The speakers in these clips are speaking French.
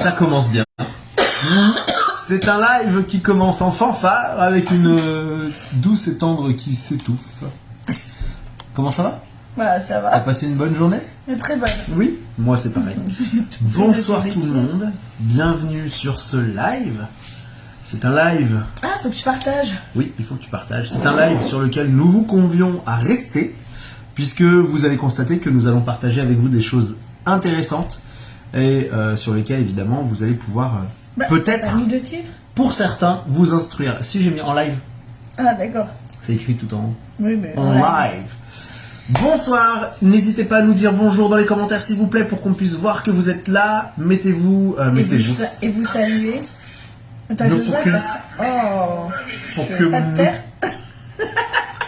Ça commence bien. C'est un live qui commence en fanfare avec une douce et tendre qui s'étouffe. Comment ça va? Bah ça va. T'as passé une bonne journée? Très bonne. Oui, moi c'est pareil. Bonsoir tout le monde, bienvenue sur ce live. C'est un live. Ah, faut que tu partages. Oui, il faut que tu partages. C'est un live sur lequel nous vous convions à rester, puisque vous allez constater que nous allons partager avec vous des choses intéressantes et sur lesquelles évidemment vous allez pouvoir peut-être, mis de titre pour certains, vous instruire. Si j'ai mis en live. Ah d'accord. C'est écrit tout en haut. Oui, mais En live. Bonsoir, n'hésitez pas à nous dire bonjour dans les commentaires s'il vous plaît pour qu'on puisse voir que vous êtes là. Mettez-vous, mettez-vous. Et vous saluez. Attends, Donc, je vois pas de terre.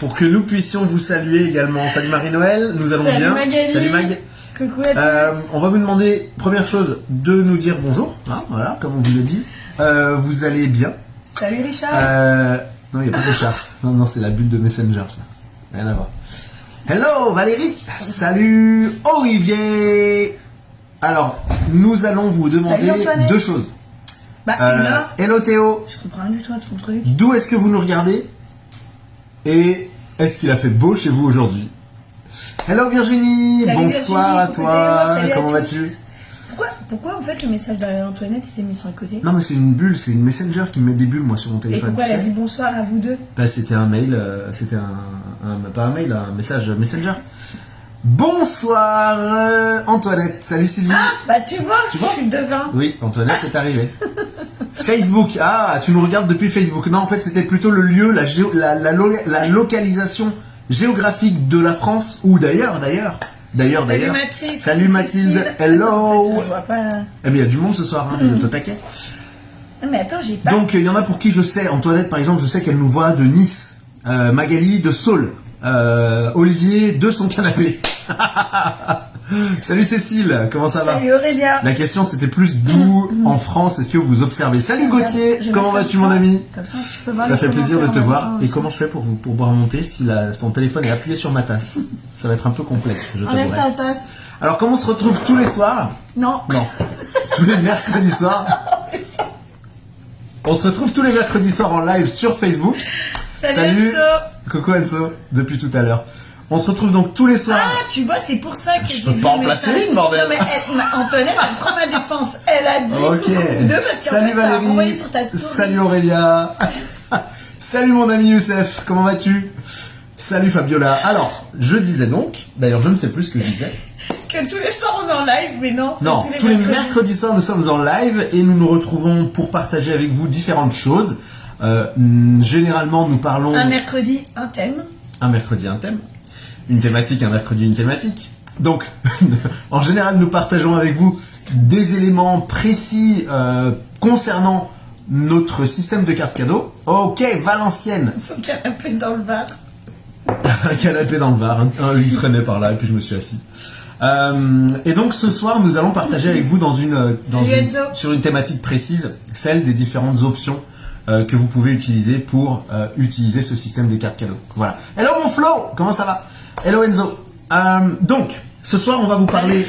Pour que nous puissions vous saluer également. Salut Marie-Noël, nous allons Salut bien. Magali. Salut Mag. Coucou à tous. On va vous demander, première chose, de nous dire bonjour. Hein, voilà, comme on vous a dit. Vous allez bien. Salut Richard. Non, il n'y a pas de Richard. Non, c'est la bulle de Messenger, ça. Rien à voir. Hello Valérie. Salut Olivier. Alors, nous allons vous demander deux choses. Hello Théo. Je comprends rien du tout à ton truc. D'où est-ce que vous nous regardez? Et est-ce qu'il a fait beau chez vous aujourd'hui? Hello Virginie. Salut bonsoir Virginie, à toi. Théo, Comment vas-tu? Pourquoi en fait le message d'Antoinette il s'est mis sur le côté? Non mais c'est une bulle, c'est une Messenger qui me met des bulles moi sur mon Et téléphone. pourquoi elle a dit bonsoir à vous deux? Bah, c'était un mail, pas un mail, un message Messenger. Bonsoir Antoinette, salut Sylvie. Ah bah tu vois, je suis devin. Oui, Antoinette est arrivée. Facebook, ah tu nous regardes depuis Facebook. Non en fait c'était plutôt le lieu, la localisation géographique de la France ou d'ailleurs. Salut Mathilde. Salut Mathilde, hello. Attends, en fait, je vois pas. Eh bien il y a du monde ce soir, hein, vous êtes au taquet. Mais attends, j'ai pas. Donc il y en a pour qui je sais, Antoinette par exemple, je sais qu'elle nous voit de Nice, Magali de Saul, Olivier de son canapé. Salut Cécile, comment ça va? Salut Aurélia. La question c'était plus d'où en France est-ce que vous observez? Salut Gauthier, comment vas-tu mon ami? Comme ça, je peux voir ça les fait plaisir de te commentaires en voir. même temps Et aussi. comment je fais pour boire monter si ton téléphone est appuyé sur ma tasse? Ça va être un peu complexe, je Enlève t'avouerai. ta tasse. Alors comme on se retrouve tous les soirs? Non. Tous les mercredis soirs. On se retrouve tous les mercredis soirs en live sur Facebook. Salut Enzo. Coucou Enzo, depuis tout à l'heure. On se retrouve donc tous les soirs. Ah, tu vois, c'est pour ça que Je j'ai peux vu pas en le placer message. une, bordel. Non, mais Antoinette, elle prend ma défense. Elle a dit Ok. deux parce qu'en Salut fait, ça a renvoyé Valérie. sur ta story. Salut Aurélia. Salut mon ami Youssef. Comment vas-tu? Salut Fabiola. Alors, je disais donc, d'ailleurs je ne sais plus ce que je disais. Que tous les soirs on est en live, mais non. Non, tous les mercredis soirs nous sommes en live et nous nous retrouvons pour partager avec vous différentes choses. Généralement nous parlons... Un mercredi, un thème. Un mercredi, un thème. Une thématique, un mercredi, une thématique. Donc, en général, nous partageons avec vous des éléments précis concernant notre système de cartes cadeaux. Ok, Valenciennes. Son canapé dans le bar. Un canapé dans le Var. Il traînait par là et puis je me suis assis. Et donc, ce soir, nous allons partager avec vous sur une thématique précise, celle des différentes options que vous pouvez utiliser pour utiliser ce système des cartes cadeaux. Voilà. Hello mon Flo, comment ça va? Hello Enzo. Donc, ce soir, on va vous parler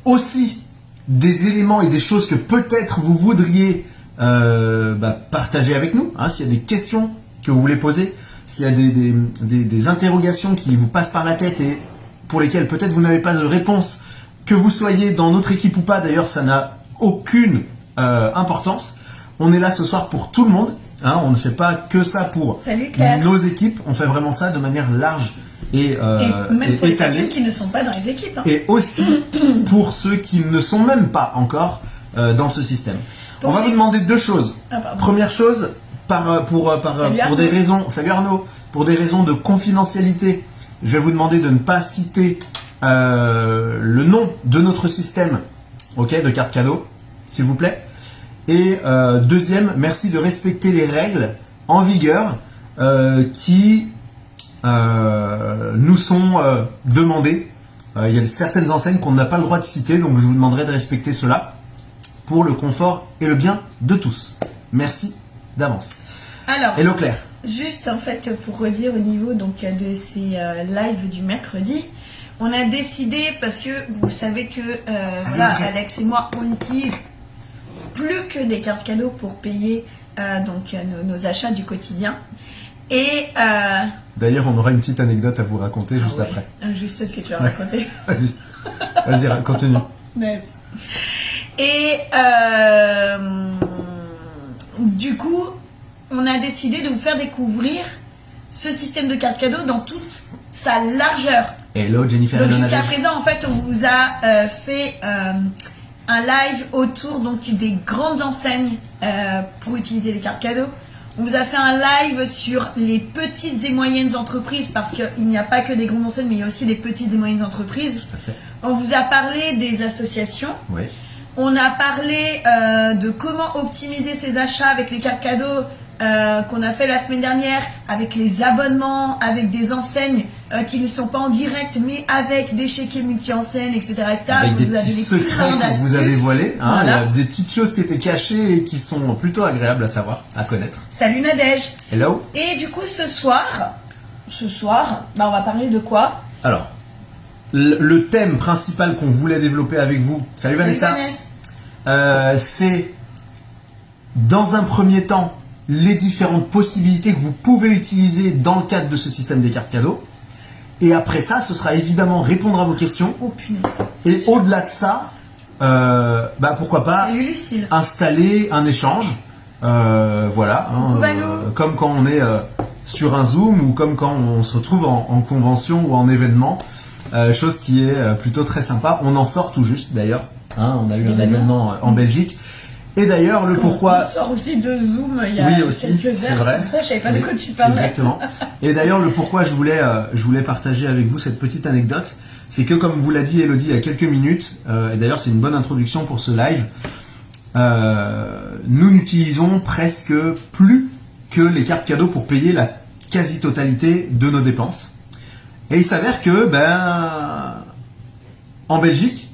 aussi des éléments et des choses que peut-être vous voudriez partager avec nous. Hein, s'il y a des questions que vous voulez poser, s'il y a des interrogations qui vous passent par la tête et pour lesquelles peut-être vous n'avez pas de réponse, que vous soyez dans notre équipe ou pas, d'ailleurs, ça n'a aucune importance. On est là ce soir pour tout le monde. Hein, on ne fait pas que ça pour nos équipes. On fait vraiment ça de manière large et même pour les étalée. personnes qui ne sont pas dans les équipes. Hein. Et aussi pour ceux qui ne sont même pas encore dans ce système. On va vous demander deux choses. Première chose, pour des raisons... Salut Arnaud. Pour des raisons de confidentialité, je vais vous demander de ne pas citer le nom de notre système, ok, de carte cadeau, s'il vous plaît. Et deuxième, merci de respecter les règles en vigueur qui nous sont demandées. Il y a certaines enseignes qu'on n'a pas le droit de citer, donc je vous demanderai de respecter cela pour le confort et le bien de tous. Merci d'avance. Alors, Hello Claire. Juste en fait pour redire au niveau donc de ces lives du mercredi, on a décidé parce que vous savez que voilà, Alex et moi on utilise plus que des cartes cadeaux pour payer nos achats du quotidien. Et d'ailleurs, on aura une petite anecdote à vous raconter juste après. Je sais ce que tu vas raconter. Vas-y, continue. Et du coup, on a décidé de vous faire découvrir ce système de cartes cadeaux dans toute sa largeur. Hello Jennifer. Donc jusqu'à présent, en fait, on vous a fait un live autour des grandes enseignes pour utiliser les cartes cadeaux. On vous a fait un live sur les petites et moyennes entreprises parce qu'il n'y a pas que des grandes enseignes, mais il y a aussi des petites et moyennes entreprises. Tout à fait. On vous a parlé des associations. Oui. On a parlé de comment optimiser ses achats avec les cartes cadeaux qu'on a fait la semaine dernière, avec les abonnements, avec des enseignes qui ne sont pas en direct, mais avec des chéquiers multi-enseignes, etc. Avec des petits secrets que vous avez dévoilés. Voilà. Il y a des petites choses qui étaient cachées et qui sont plutôt agréables à savoir, à connaître. Salut Nadège. Hello. Et du coup, ce soir, on va parler de quoi? Alors, le thème principal qu'on voulait développer avec vous, salut Vanessa, c'est dans un premier temps les différentes possibilités que vous pouvez utiliser dans le cadre de ce système des cartes cadeaux. Et après ça, ce sera évidemment répondre à vos questions. Oh punaise. Et au-delà de ça, pourquoi pas installer un échange. Voilà. Comme quand on est sur un Zoom ou comme quand on se retrouve en convention ou en événement. Chose qui est plutôt très sympa. On en sort tout juste d'ailleurs. On a eu un événement en Belgique. Et d'ailleurs, le pourquoi... On sort aussi de Zoom il y a quelques heures, vrai. Comme ça, je savais pas de quoi tu parlais. Exactement. Et d'ailleurs, le pourquoi je voulais partager avec vous cette petite anecdote, c'est que comme vous l'a dit Elodie il y a quelques minutes, et d'ailleurs c'est une bonne introduction pour ce live, nous n'utilisons presque plus que les cartes cadeaux pour payer la quasi-totalité de nos dépenses. Et il s'avère que, en Belgique,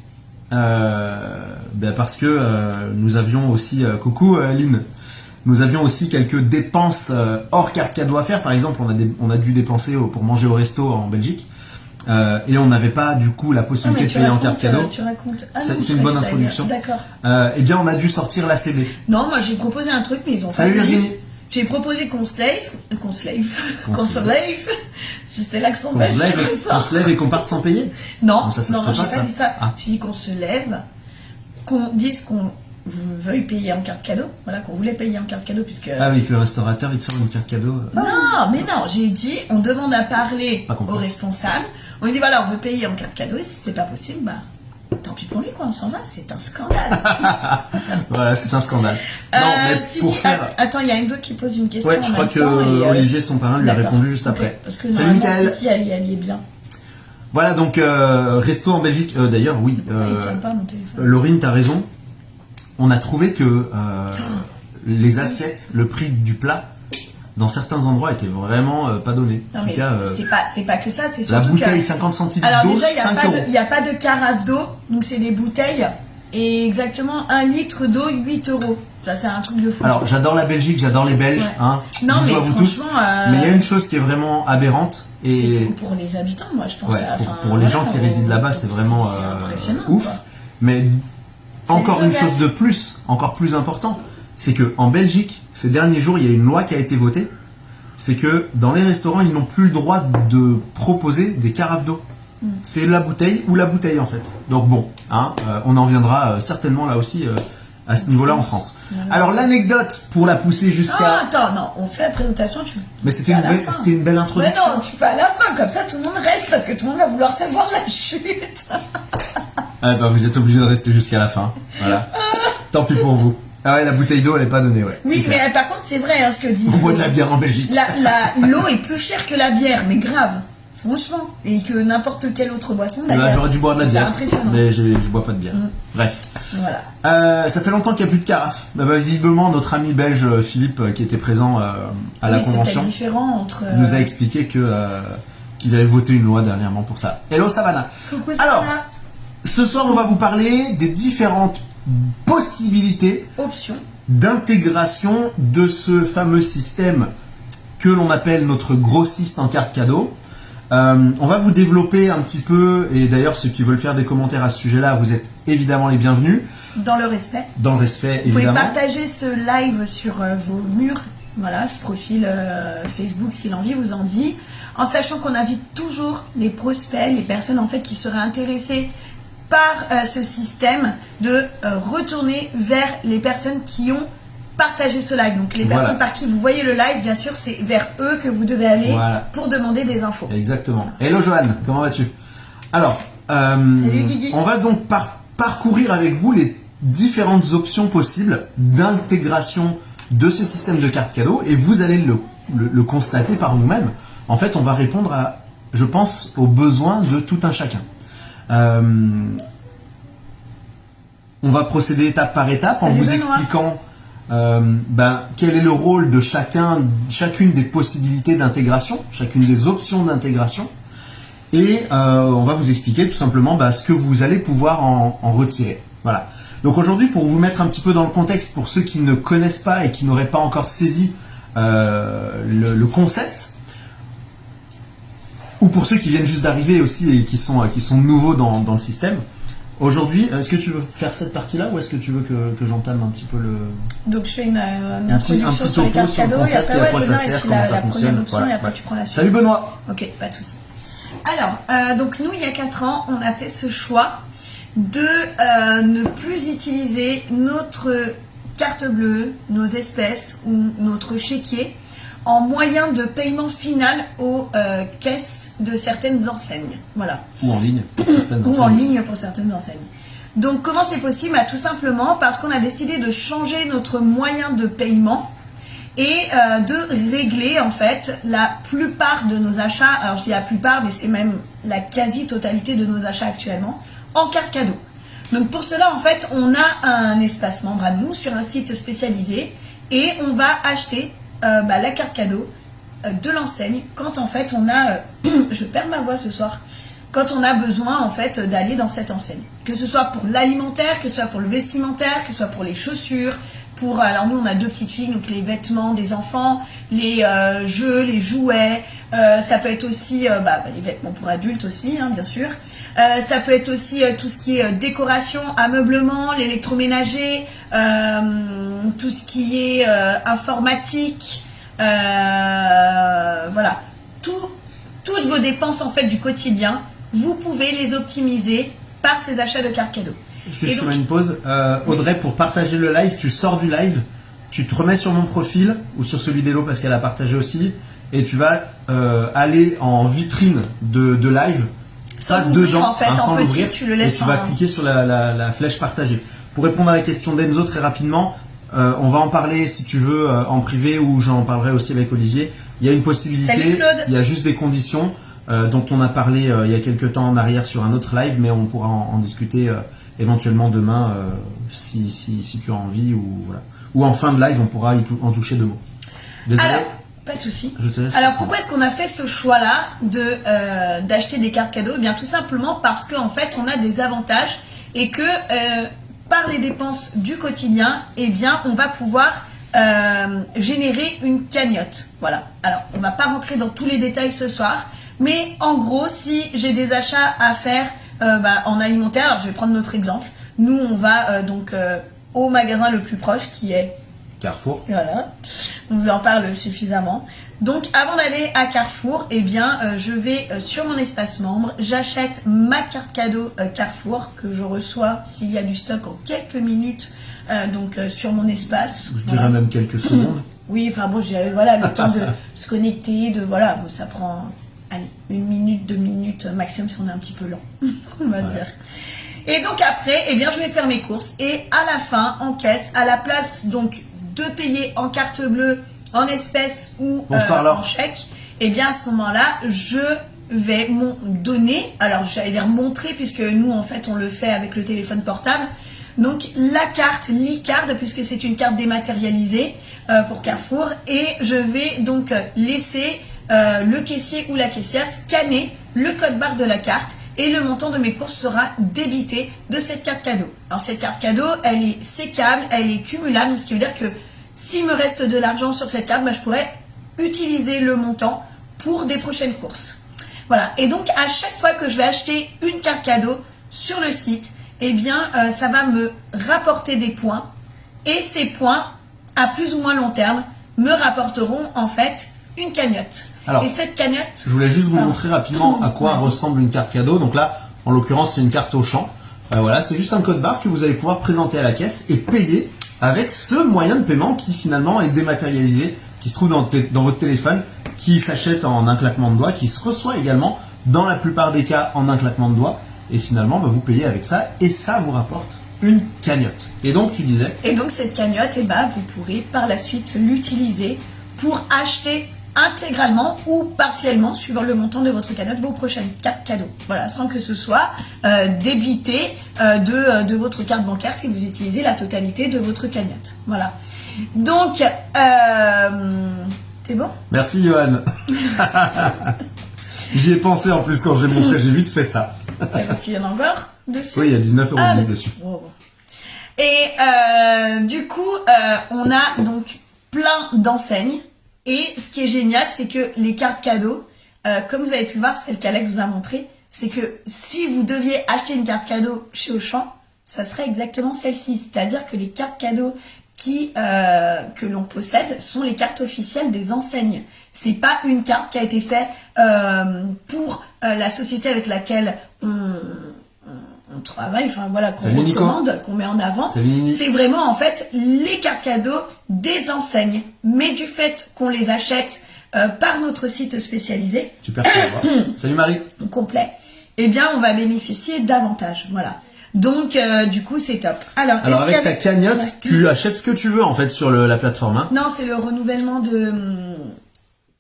parce que nous avions aussi, coucou Lynn, nous avions aussi quelques dépenses hors carte cadeau à faire. Par exemple, on a dû dépenser pour manger au resto en Belgique et on n'avait pas du coup la possibilité de payer en carte cadeau. C'est une bonne introduction. D'accord. Eh bien, on a dû sortir la CB. Non, moi j'ai proposé un truc, mais ils ont Salut Virginie. J'ai proposé qu'on se lève. Je sais l'accent belge. Qu'on se lève et qu'on parte sans payer. Non, non, j'ai pas dit ça. J'ai dit qu'on se lève, qu'on dise qu'on veuille payer en carte cadeau. Voilà, qu'on voulait payer en carte cadeau puisque... Ah oui, que le restaurateur il te sort une carte cadeau. Non, mais non, j'ai dit, on demande à parler aux responsables. On lui dit voilà, on veut payer en carte cadeau et si c'était pas possible, tant pis pour lui, quoi, on s'en va, c'est un scandale. Voilà, c'est un scandale. Non, mais Attends, il y a Enzo qui pose une question. Ouais, je crois que Olivier, son parrain, lui a répondu juste après. Parce que salut Mickaël. Si, elle y est bien. Voilà, donc, resto en Belgique, d'ailleurs, oui. Il tient pas mon téléphone. Laurine, t'as raison. On a trouvé que les assiettes, le prix du plat, dans certains endroits, était vraiment pas donné. Non, en mais tout cas, c'est pas que ça, c'est surtout la bouteille 50 centilitres d'eau, 5 euros. Il n'y a pas de carafe d'eau, donc c'est des bouteilles, et exactement 1 litre d'eau, 8 euros. Ça, c'est un truc de fou. Alors, j'adore la Belgique, j'adore les Belges, Non, bisous mais à vous tous. Mais il y a une chose qui est vraiment aberrante. Et c'est pour les habitants, moi, je pense. Pour les gens qui résident là-bas, c'est vraiment ouf. Quoi. Mais encore une chose de plus, encore plus important, c'est que en Belgique, ces derniers jours, il y a une loi qui a été votée. C'est que dans les restaurants, ils n'ont plus le droit de proposer des carafes d'eau. C'est la bouteille ou la bouteille en fait. Donc bon, on en viendra certainement là aussi à ce niveau-là en France. Alors l'anecdote pour la pousser jusqu'à... attends, non, on fait la présentation, Mais c'était une belle introduction. Mais non, tu fais à la fin, comme ça tout le monde reste parce que tout le monde va vouloir savoir la chute. Vous êtes obligé de rester jusqu'à la fin. Voilà. Tant pis pour vous. Ah ouais, la bouteille d'eau, elle n'est pas donnée, ouais. Oui, mais par contre, c'est vrai ce que dit. On boit de la bière en Belgique. L'eau est plus chère que la bière, mais grave. Franchement. Et que n'importe quelle autre boisson. Là, j'aurais dû boire de la bière. C'est impressionnant. Mais je bois pas de bière. Bref. Voilà. Ça fait longtemps qu'il n'y a plus de carafe. Visiblement, notre ami belge Philippe, qui était présent à la convention, nous a expliqué qu'ils avaient voté une loi dernièrement pour ça. Hello Savannah. Coucou Savannah. Alors, ce soir, on va vous parler des différentes possibilités d'intégration de ce fameux système que l'on appelle notre grossiste en carte cadeau On va vous développer un petit peu, et d'ailleurs ceux qui veulent faire des commentaires à ce sujet-là, vous êtes évidemment les bienvenus. Dans le respect. Dans le respect, évidemment. Vous pouvez partager ce live sur vos murs, voilà, profil Facebook si l'envie vous en dit, en sachant qu'on invite toujours les prospects, les personnes en fait qui seraient intéressées par ce système de retourner vers les personnes qui ont partagé ce live. Donc les personnes par qui vous voyez le live, bien sûr, c'est vers eux que vous devez aller pour demander des infos. Exactement. Hello Joanne, comment vas-tu? Alors, on va donc parcourir avec vous les différentes options possibles d'intégration de ce système de carte cadeau et vous allez le constater par vous-même. En fait, on va répondre à, je pense, aux besoins de tout un chacun. On va procéder étape par étape en vous expliquant quel est le rôle de chacune des possibilités d'intégration, chacune des options d'intégration. Et on va vous expliquer tout simplement ce que vous allez pouvoir en retirer. Voilà. Donc aujourd'hui, pour vous mettre un petit peu dans le contexte, pour ceux qui ne connaissent pas et qui n'auraient pas encore saisi le concept, ou pour ceux qui viennent juste d'arriver aussi et qui sont nouveaux dans le système, aujourd'hui, est-ce que tu veux faire cette partie-là ou est-ce que tu veux que j'entame un petit peu le... Donc je fais une introduction sur les cartes cadeaux et après, à quoi ça sert, comment ça fonctionne. Et après tu prends la suite. Salut Benoît. Ok, pas de souci. Alors, donc nous, il y a 4 ans, on a fait ce choix de ne plus utiliser notre carte bleue, nos espèces ou notre chéquier en moyen de paiement final aux caisses de certaines enseignes. Voilà. Ou en ligne pour certaines enseignes. Ou en ligne pour certaines enseignes. Donc comment c'est possible? Tout simplement parce qu'on a décidé de changer notre moyen de paiement et de régler en fait la plupart de nos achats, alors je dis la plupart mais c'est même la quasi-totalité de nos achats actuellement, en carte cadeau. Donc pour cela en fait on a un espace membre à nous sur un site spécialisé et on va acheter la carte cadeau de l'enseigne quand en fait on a, je perds ma voix ce soir, quand on a besoin en fait d'aller dans cette enseigne. Que ce soit pour l'alimentaire, que ce soit pour le vestimentaire, que ce soit pour les chaussures, alors nous on a 2 petites filles, donc les vêtements des enfants, les jeux, les jouets, ça peut être aussi les vêtements pour adultes aussi, bien sûr. Ça peut être aussi tout ce qui est décoration, ameublement, l'électroménager, tout ce qui est informatique, voilà. Toutes vos dépenses en fait du quotidien, vous pouvez les optimiser par ces achats de cartes cadeaux. Juste sur une pause. Audrey, pour partager le live, tu sors du live, tu te remets sur mon profil ou sur celui d'Hello parce qu'elle a partagé aussi, et tu vas aller en vitrine de live, ça dedans, en fait, sans l'ouvrir, tu le laisses et tu vas cliquer sur la flèche partagée. Pour répondre à la question d'Enzo très rapidement, on va en parler si tu veux en privé ou j'en parlerai aussi avec Olivier. Il y a une possibilité, Salut Claude. Il y a juste des conditions dont on a parlé il y a quelques temps en arrière sur un autre live, mais on pourra en discuter éventuellement demain si tu as envie ou en fin de live on pourra en toucher 2 mots. Désolé. Alors, pas de souci. Je te laisse. Alors pourquoi est-ce qu'on a fait ce choix-là d'acheter des cartes cadeaux? Eh bien tout simplement parce qu'en fait on a des avantages et que par les dépenses du quotidien, eh bien on va pouvoir générer une cagnotte. Voilà. Alors on va pas rentrer dans tous les détails ce soir, mais en gros si j'ai des achats à faire en alimentaire, alors je vais prendre notre exemple. Nous, on va au magasin le plus proche qui est Carrefour. Voilà, on vous en parle suffisamment. Donc, avant d'aller à Carrefour, eh bien, je vais sur mon espace membre, j'achète ma carte cadeau Carrefour que je reçois s'il y a du stock en quelques minutes, sur mon espace. Je dirais même quelques secondes. Oui, enfin bon, j'ai le temps de se connecter, ça prend. Allez, 1 minute, 2 minutes maximum si on est un petit peu lent, on va dire. Et donc après, eh bien, je vais faire mes courses et à la fin, en caisse, à la place donc de payer en carte bleue, en espèces ou en chèque, eh bien à ce moment-là, je vais donner, alors j'allais dire montrer puisque nous en fait on le fait avec le téléphone portable, donc la carte l'e-card puisque c'est une carte dématérialisée pour Carrefour et je vais donc laisser le caissier ou la caissière scanner le code barre de la carte et le montant de mes courses sera débité de cette carte cadeau. Alors cette carte cadeau, elle est sécable, elle est cumulable, ce qui veut dire que s'il me reste de l'argent sur cette carte, je pourrais utiliser le montant pour des prochaines courses. Voilà. Et donc, à chaque fois que je vais acheter une carte cadeau sur le site, eh bien, ça va me rapporter des points. Et ces points, à plus ou moins long terme, me rapporteront en fait une cagnotte. Alors, et cette cagnotte... Je voulais juste vous montrer rapidement à quoi ressemble une carte cadeau. Donc là, en l'occurrence, c'est une carte Auchan. Voilà, c'est juste un code barre que vous allez pouvoir présenter à la caisse et payer avec ce moyen de paiement qui finalement est dématérialisé, qui se trouve dans votre téléphone, qui s'achète en un claquement de doigts, qui se reçoit également dans la plupart des cas en un claquement de doigts. Et finalement, vous payez avec ça et ça vous rapporte une cagnotte. Et donc, tu disais... Et donc, cette cagnotte, vous pourrez par la suite l'utiliser pour acheter intégralement ou partiellement, suivant le montant de votre cagnotte, vos prochaines cartes cadeaux. Voilà, sans que ce soit débité de votre carte bancaire si vous utilisez la totalité de votre cagnotte. Voilà. Donc, c'est bon? Merci, Johan. J'y ai pensé en plus quand je l'ai montré, j'ai vite fait ça. Parce qu'il y en a encore dessus? Oui, il y a 19,10 € dessus. Bon. Et du coup, on a donc plein d'enseignes. Et ce qui est génial, c'est que les cartes cadeaux, comme vous avez pu le voir, celle qu'Alex vous a montré, c'est que si vous deviez acheter une carte cadeau chez Auchan, ça serait exactement celle-ci. C'est-à-dire que les cartes cadeaux que l'on possède sont les cartes officielles des enseignes. C'est pas une carte qui a été faite pour la société avec laquelle on travaille, enfin voilà, qu'on recommande, qu'on met en avant. C'est vraiment en fait les cartes cadeaux des enseignes. Mais du fait qu'on les achète par notre site spécialisé, super, salut Marie, complet, eh bien on va bénéficier davantage. Voilà. Donc du coup c'est top. Alors avec ta cagnotte, tu achètes ce que tu veux en fait sur la plateforme. Hein. Non, c'est le renouvellement de...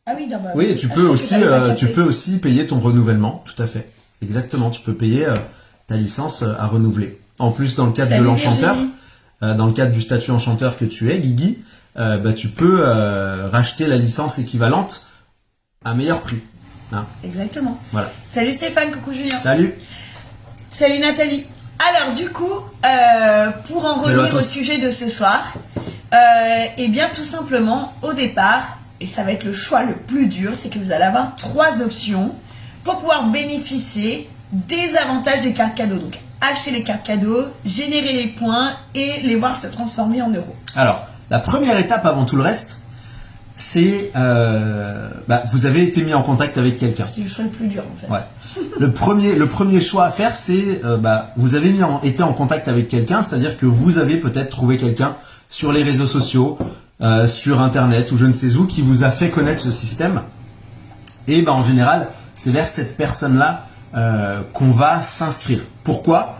Ah oui, d'accord. Oui, et tu peux aussi payer ton renouvellement, tout à fait. Exactement, tu peux payer ta licence à renouveler. En plus, dans le cadre de l'enchanteur, dans le cadre du statut enchanteur que tu es, Guigui, tu peux racheter la licence équivalente à meilleur prix. Hein. Exactement. Voilà. Salut Stéphane, coucou Julien. Salut. Salut Nathalie. Alors du coup, pour en revenir au sujet de ce soir, eh bien tout simplement, au départ, et ça va être le choix le plus dur, c'est que vous allez avoir 3 options pour pouvoir bénéficier des avantages des cartes cadeaux. Donc acheter les cartes cadeaux, générer les points et les voir se transformer en euros. Alors, la première étape avant tout le reste, c'est vous avez été mis en contact avec quelqu'un. C'est le choix le plus dur en fait. Ouais. Le premier choix à faire, c'est vous avez été en contact avec quelqu'un, c'est-à-dire que vous avez peut-être trouvé quelqu'un sur les réseaux sociaux, sur internet ou je ne sais où, qui vous a fait connaître ce système. Et en général, c'est vers cette personne-là qu'on va s'inscrire. Pourquoi?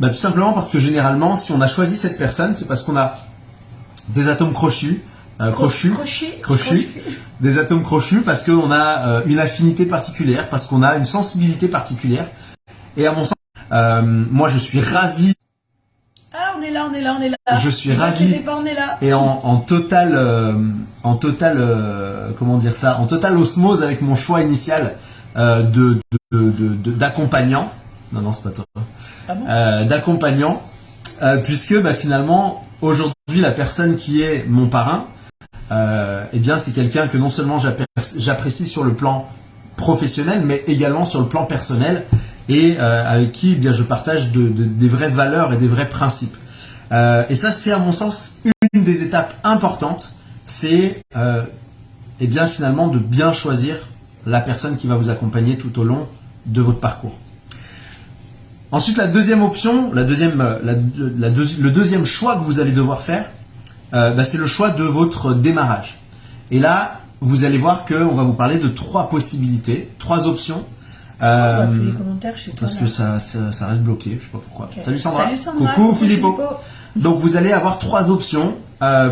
Tout simplement parce que généralement, si on a choisi cette personne, c'est parce qu'on a des atomes crochus, des atomes crochus, parce qu'on a une affinité particulière, parce qu'on a une sensibilité particulière. Et à mon sens, moi je suis ravi. Ah, on est là. Je suis ravi. On est là. Et en totale osmose avec mon choix initial d'accompagnant. Non, c'est pas toi. Ah bon d'accompagnant, puisque finalement, aujourd'hui, la personne qui est mon parrain, c'est quelqu'un que non seulement j'apprécie sur le plan professionnel, mais également sur le plan personnel, et avec qui je partage des vraies valeurs et des vrais principes. Et ça, c'est à mon sens une des étapes importantes, c'est finalement de bien choisir la personne qui va vous accompagner tout au long de votre parcours. Ensuite, la deuxième option, le deuxième choix que vous allez devoir faire, c'est le choix de votre démarrage. Et là, vous allez voir qu'on va vous parler de 3 possibilités, 3 options. On voit plus les commentaires chez toi. Parce que ça reste bloqué, je sais pas pourquoi. Okay. Salut Sandra. Salut Sandra. Coucou Filippo. Donc vous allez avoir 3 options.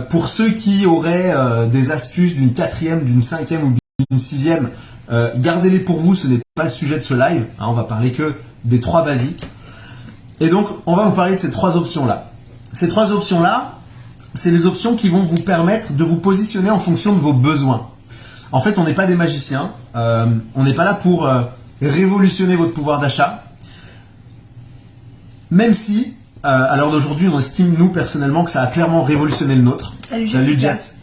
Pour ceux qui auraient des astuces d'une 4e, d'une 5e ou d'une 6e, gardez-les pour vous, ce n'est pas le sujet de ce live. Hein, on va parler que des 3 basiques. Et donc, on va vous parler de ces 3 options-là. Ces 3 options-là, c'est les options qui vont vous permettre de vous positionner en fonction de vos besoins. En fait, on n'est pas des magiciens. On n'est pas là pour révolutionner votre pouvoir d'achat. Même si, à l'heure d'aujourd'hui, on estime, nous, personnellement, que ça a clairement révolutionné le nôtre. Salut Jess.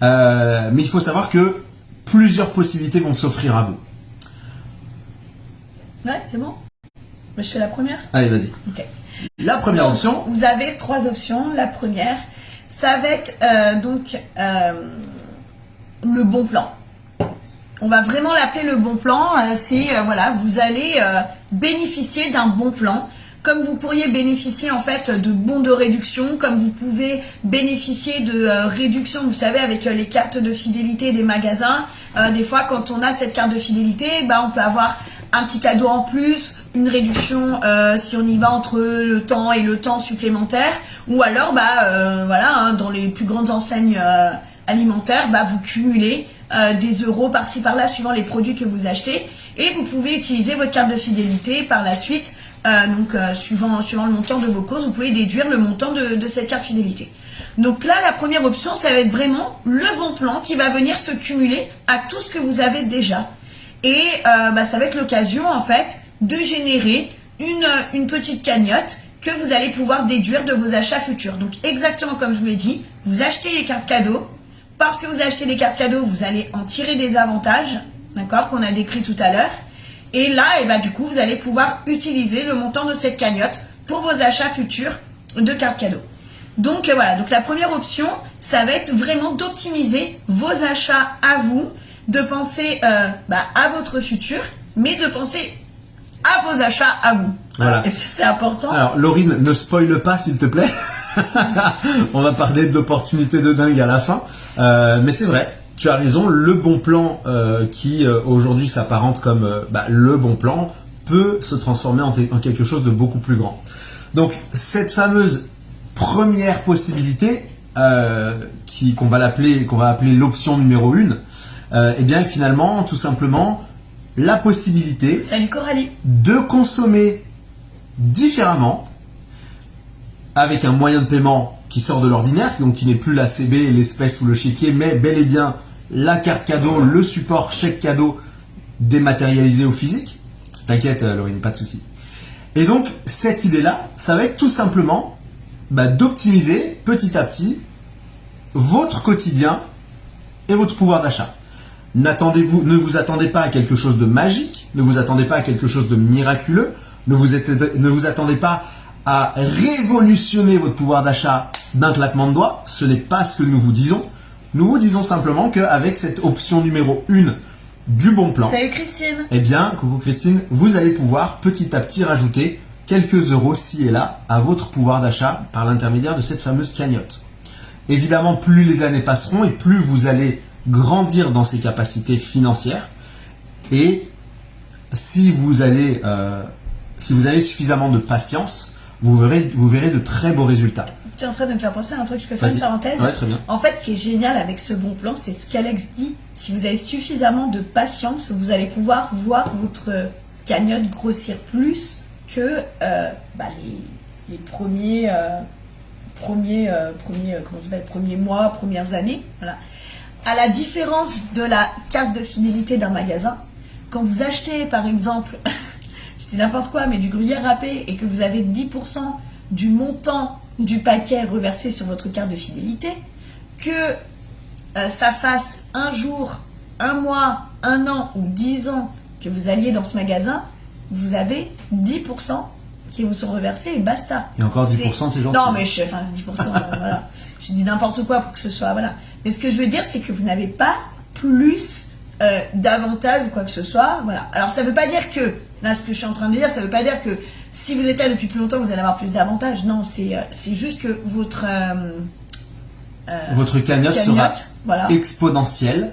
Mais il faut savoir que plusieurs possibilités vont s'offrir à vous. Ouais, c'est bon. Je fais la première. Allez, vas-y. Ok. La première option. Vous avez 3 options. La première, ça va être le bon plan. On va vraiment l'appeler le bon plan. Voilà, vous allez bénéficier d'un bon plan. Comme vous pourriez bénéficier en fait de bons de réduction, comme vous pouvez bénéficier de réduction, vous savez, avec les cartes de fidélité des magasins. Des fois, quand on a cette carte de fidélité, on peut avoir un petit cadeau en plus, une réduction si on y va entre le temps et le temps supplémentaire. Ou alors, voilà, dans les plus grandes enseignes alimentaires, vous cumulez des euros par-ci par-là suivant les produits que vous achetez. Et vous pouvez utiliser votre carte de fidélité par la suite. Suivant le montant de vos courses, vous pouvez déduire le montant de cette carte fidélité. Donc là, la première option, ça va être vraiment le bon plan qui va venir se cumuler à tout ce que vous avez déjà. Et ça va être l'occasion, en fait, de générer une petite cagnotte que vous allez pouvoir déduire de vos achats futurs. Donc exactement comme je vous l'ai dit, vous achetez les cartes cadeaux. Parce que vous achetez les cartes cadeaux, vous allez en tirer des avantages, d'accord, qu'on a décrit tout à l'heure. Et là, du coup, vous allez pouvoir utiliser le montant de cette cagnotte pour vos achats futurs de cartes cadeaux. Donc voilà, donc la première option, ça va être vraiment d'optimiser vos achats à vous, de penser à votre futur, mais de penser à vos achats à vous. Voilà. Et c'est important. Alors, Laurine, ne spoile pas, s'il te plaît. On va parler d'opportunités de dingue à la fin. Mais c'est vrai. Tu as raison, le bon plan qui aujourd'hui s'apparente comme le bon plan peut se transformer en quelque chose de beaucoup plus grand. Donc cette fameuse première possibilité qu'on va appeler l'option numéro 1, eh bien finalement tout simplement la possibilité Salut Coralie. de consommer différemment avec un moyen de paiement qui sort de l'ordinaire, donc qui n'est plus la CB, l'espèce ou le chéquier, mais bel et bien la carte cadeau, le support chèque cadeau dématérialisé ou physique. T'inquiète, Laurine, pas de souci. Et donc, cette idée-là, ça va être tout simplement d'optimiser petit à petit votre quotidien et votre pouvoir d'achat. Ne vous attendez pas à quelque chose de magique, ne vous attendez pas à quelque chose de miraculeux, ne vous attendez pas à révolutionner votre pouvoir d'achat d'un claquement de doigts. Ce n'est pas ce que nous vous disons. Nous vous disons simplement qu'avec cette option numéro 1 du bon plan, salut Christine. Eh bien, coucou Christine, vous allez pouvoir petit à petit rajouter quelques euros ci et là à votre pouvoir d'achat par l'intermédiaire de cette fameuse cagnotte. Évidemment, plus les années passeront et plus vous allez grandir dans ces capacités financières. Et si vous avez suffisamment de patience, vous verrez de très beaux résultats. Tu es en train de me faire penser à un truc, je peux faire une parenthèse. Ouais, très bien. En fait, ce qui est génial avec ce bon plan, c'est ce qu'Alex dit. Si vous avez suffisamment de patience, vous allez pouvoir voir votre cagnotte grossir plus que les premiers mois, premières années. Voilà. À la différence de la carte de fidélité d'un magasin, quand vous achetez par exemple, je dis n'importe quoi, mais du gruyère râpé et que vous avez 10% du montant du paquet reversé sur votre carte de fidélité, que ça fasse un jour, un mois, un an ou 10 ans que vous alliez dans ce magasin, vous avez 10% qui vous sont reversés et basta. Et encore 10%, c'est gentil. Non, mais 10%, voilà. Je dis n'importe quoi pour que ce soit, voilà. Mais ce que je veux dire, c'est que vous n'avez pas plus d'avantages ou quoi que ce soit, voilà. Alors, ça veut pas dire que, là, ce que je suis en train de dire, ça veut pas dire que si vous êtes là depuis plus longtemps, vous allez avoir plus d'avantages. Non, c'est juste que votre cagnotte sera exponentielle,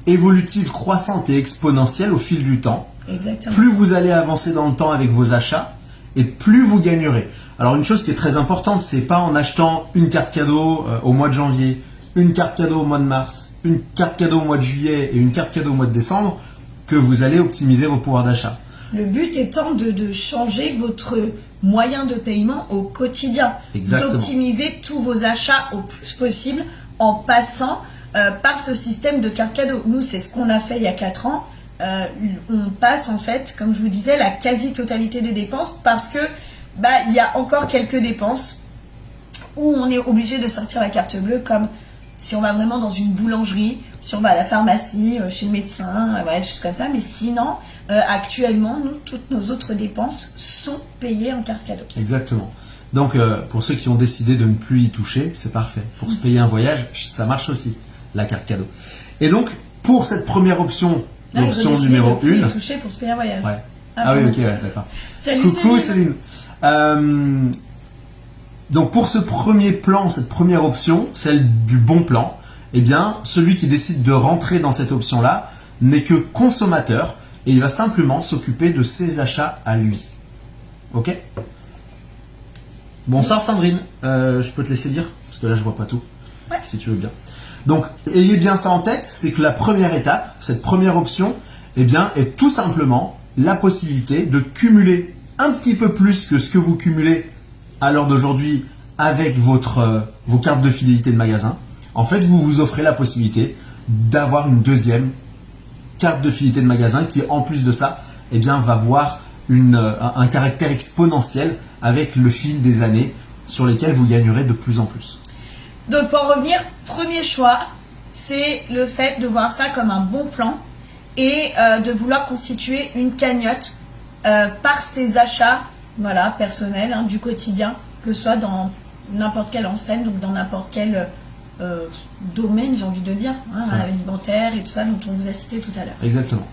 évolutive, croissante et exponentielle au fil du temps. Exactement. Plus vous allez avancer dans le temps avec vos achats, et plus vous gagnerez. Alors une chose qui est très importante, c'est pas en achetant une carte cadeau au mois de janvier, une carte cadeau au mois de mars, une carte cadeau au mois de juillet et une carte cadeau au mois de décembre que vous allez optimiser vos pouvoirs d'achat. Le but étant de changer votre moyen de paiement au quotidien. Exactement. D'optimiser tous vos achats au plus possible en passant par ce système de carte cadeau. Nous, c'est ce qu'on a fait il y a 4 ans. On passe en fait, comme je vous disais, la quasi-totalité des dépenses parce que il y a encore quelques dépenses où on est obligé de sortir la carte bleue, comme si on va vraiment dans une boulangerie, si on va à la pharmacie, chez le médecin, ouais, des choses comme ça. Mais sinon, actuellement, nous, toutes nos autres dépenses sont payées en carte cadeau. Exactement. Donc, pour ceux qui ont décidé de ne plus y toucher, c'est parfait. Pour se payer un voyage, ça marche aussi, la carte cadeau. Et donc, pour cette première option, l'option numéro 1... de toucher pour se payer un voyage. Ouais. Ah oui, ok, ouais, d'accord. Salut, coucou Céline. Donc, pour ce premier plan, cette première option, celle du bon plan, eh bien, celui qui décide de rentrer dans cette option-là n'est que consommateur et il va simplement s'occuper de ses achats à lui. Ok ? Bonsoir Sandrine, je peux te laisser dire parce que là je vois pas tout, ouais. Si tu veux bien. Donc ayez bien ça en tête, c'est que la première étape, cette première option, eh bien, est tout simplement la possibilité de cumuler un petit peu plus que ce que vous cumulez à l'heure d'aujourd'hui avec vos cartes de fidélité de magasin. En fait, vous vous offrez la possibilité d'avoir une deuxième carte de fidélité de magasin qui, en plus de ça, eh bien, va voir un caractère exponentiel avec le fil des années sur lesquelles vous gagnerez de plus en plus. Donc pour en revenir, premier choix, c'est le fait de voir ça comme un bon plan et de vouloir constituer une cagnotte par ses achats personnels, du quotidien, que ce soit dans n'importe quelle enseigne, donc dans n'importe quel domaine, j'ai envie de dire, alimentaire et tout ça dont on vous a cité tout à l'heure. Exactement.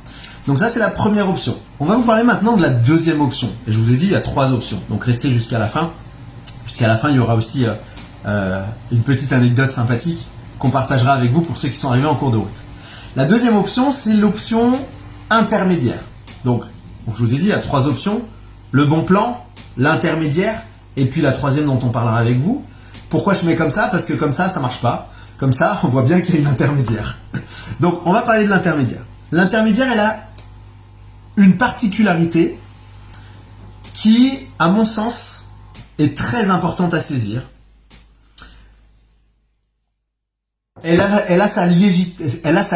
Donc ça, c'est la première option. On va vous parler maintenant de la deuxième option. Et je vous ai dit, il y a 3 options. Donc restez jusqu'à la fin, puisqu'à la fin, il y aura aussi une petite anecdote sympathique qu'on partagera avec vous pour ceux qui sont arrivés en cours de route. La deuxième option, c'est l'option intermédiaire. Donc, je vous ai dit, il y a 3 options. Le bon plan, l'intermédiaire, et puis la troisième dont on parlera avec vous. Pourquoi je mets comme ça ? Parce que comme ça marche pas. Comme ça, on voit bien qu'il y a une intermédiaire. Donc, on va parler de l'intermédiaire. L'intermédiaire, elle a une particularité qui, à mon sens, est très importante à saisir. Elle a sa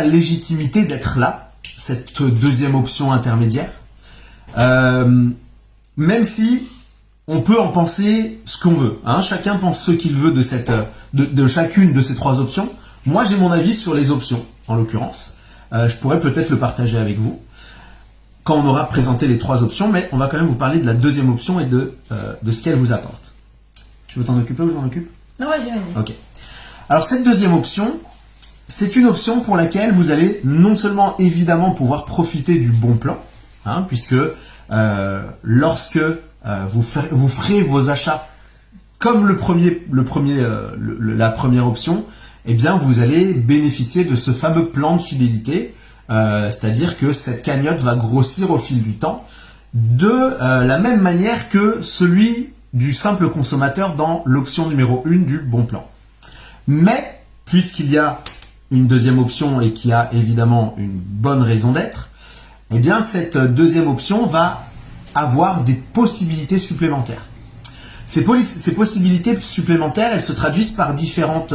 légitimité d'être là, cette deuxième option intermédiaire. Même si on peut en penser ce qu'on veut. Chacun pense ce qu'il veut de chacune de ces 3 options. Moi, j'ai mon avis sur les options, en l'occurrence. Je pourrais peut-être le partager avec vous quand on aura présenté les 3 options, mais on va quand même vous parler de la deuxième option et de ce qu'elle vous apporte. Tu veux t'en occuper ou je m'en occupe ? Non, vas-y. Ok. Alors cette deuxième option, c'est une option pour laquelle vous allez non seulement évidemment pouvoir profiter du bon plan, puisque lorsque vous ferez vos achats comme la première option, eh bien vous allez bénéficier de ce fameux plan de fidélité, c'est-à-dire que cette cagnotte va grossir au fil du temps de la même manière que celui du simple consommateur dans l'option numéro 1 du bon plan. Mais, puisqu'il y a une deuxième option et qui a évidemment une bonne raison d'être, eh bien cette deuxième option va avoir des possibilités supplémentaires. Ces possibilités supplémentaires, elles se traduisent par différentes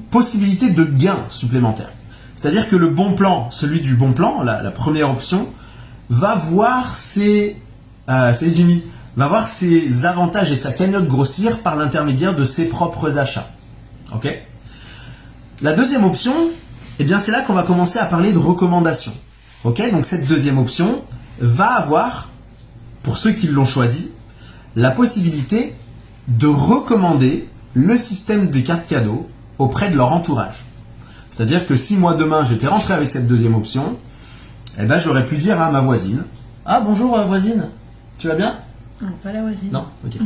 possibilités de gains supplémentaires. C'est-à-dire que le bon plan, celui du bon plan, la première option, va voir ses avantages et sa cagnotte grossir par l'intermédiaire de ses propres achats. Ok ? La deuxième option, eh bien c'est là qu'on va commencer à parler de recommandations. Ok ? Donc cette deuxième option va avoir, pour ceux qui l'ont choisi, la possibilité de recommander le système des cartes cadeaux auprès de leur entourage. C'est-à-dire que si moi demain j'étais rentré avec cette deuxième option, eh ben j'aurais pu dire à ma voisine « Ah bonjour voisine, tu vas bien ?» Non, pas la voisine. Non, ok.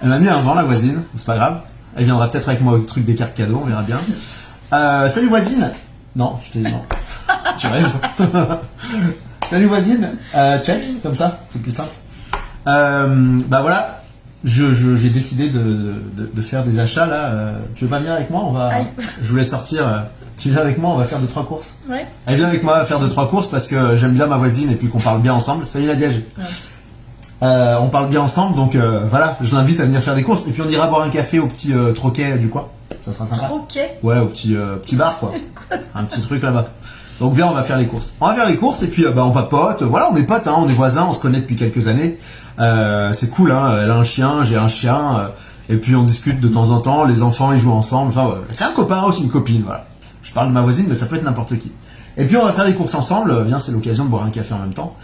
Elle m'a mis un vent la voisine, c'est pas grave. Elle viendra peut-être avec moi au truc des cartes cadeaux, on verra bien. Salut voisine. Non, je te dis non. Tu rêves. Salut voisine. Check, comme ça, c'est plus simple. Voilà, j'ai décidé de faire des achats là. Tu veux pas venir avec moi ? Je voulais sortir. Tu viens avec moi, on va faire 2-3 courses. Ouais. Elle vient avec moi faire 2-3 courses parce que j'aime bien ma voisine et puis qu'on parle bien ensemble. Salut Nadiège. Ouais. On parle bien ensemble, donc voilà, je l'invite à venir faire des courses. Et puis on ira boire un café au petit troquet du coin. Ça sera sympa. Troquet ? Ouais, au petit bar quoi. Un petit truc là-bas. Donc viens, on va faire les courses. On va faire les courses et puis on papote. Voilà, on est potes, on est voisins, on se connaît depuis quelques années. C'est cool, elle a un chien, j'ai un chien. Et puis on discute de temps en temps, les enfants ils jouent ensemble, enfin ouais, c'est un copain aussi, une copine, voilà. Je parle de ma voisine, mais ça peut être n'importe qui. Et puis on va faire des courses ensemble, viens, c'est l'occasion de boire un café en même temps.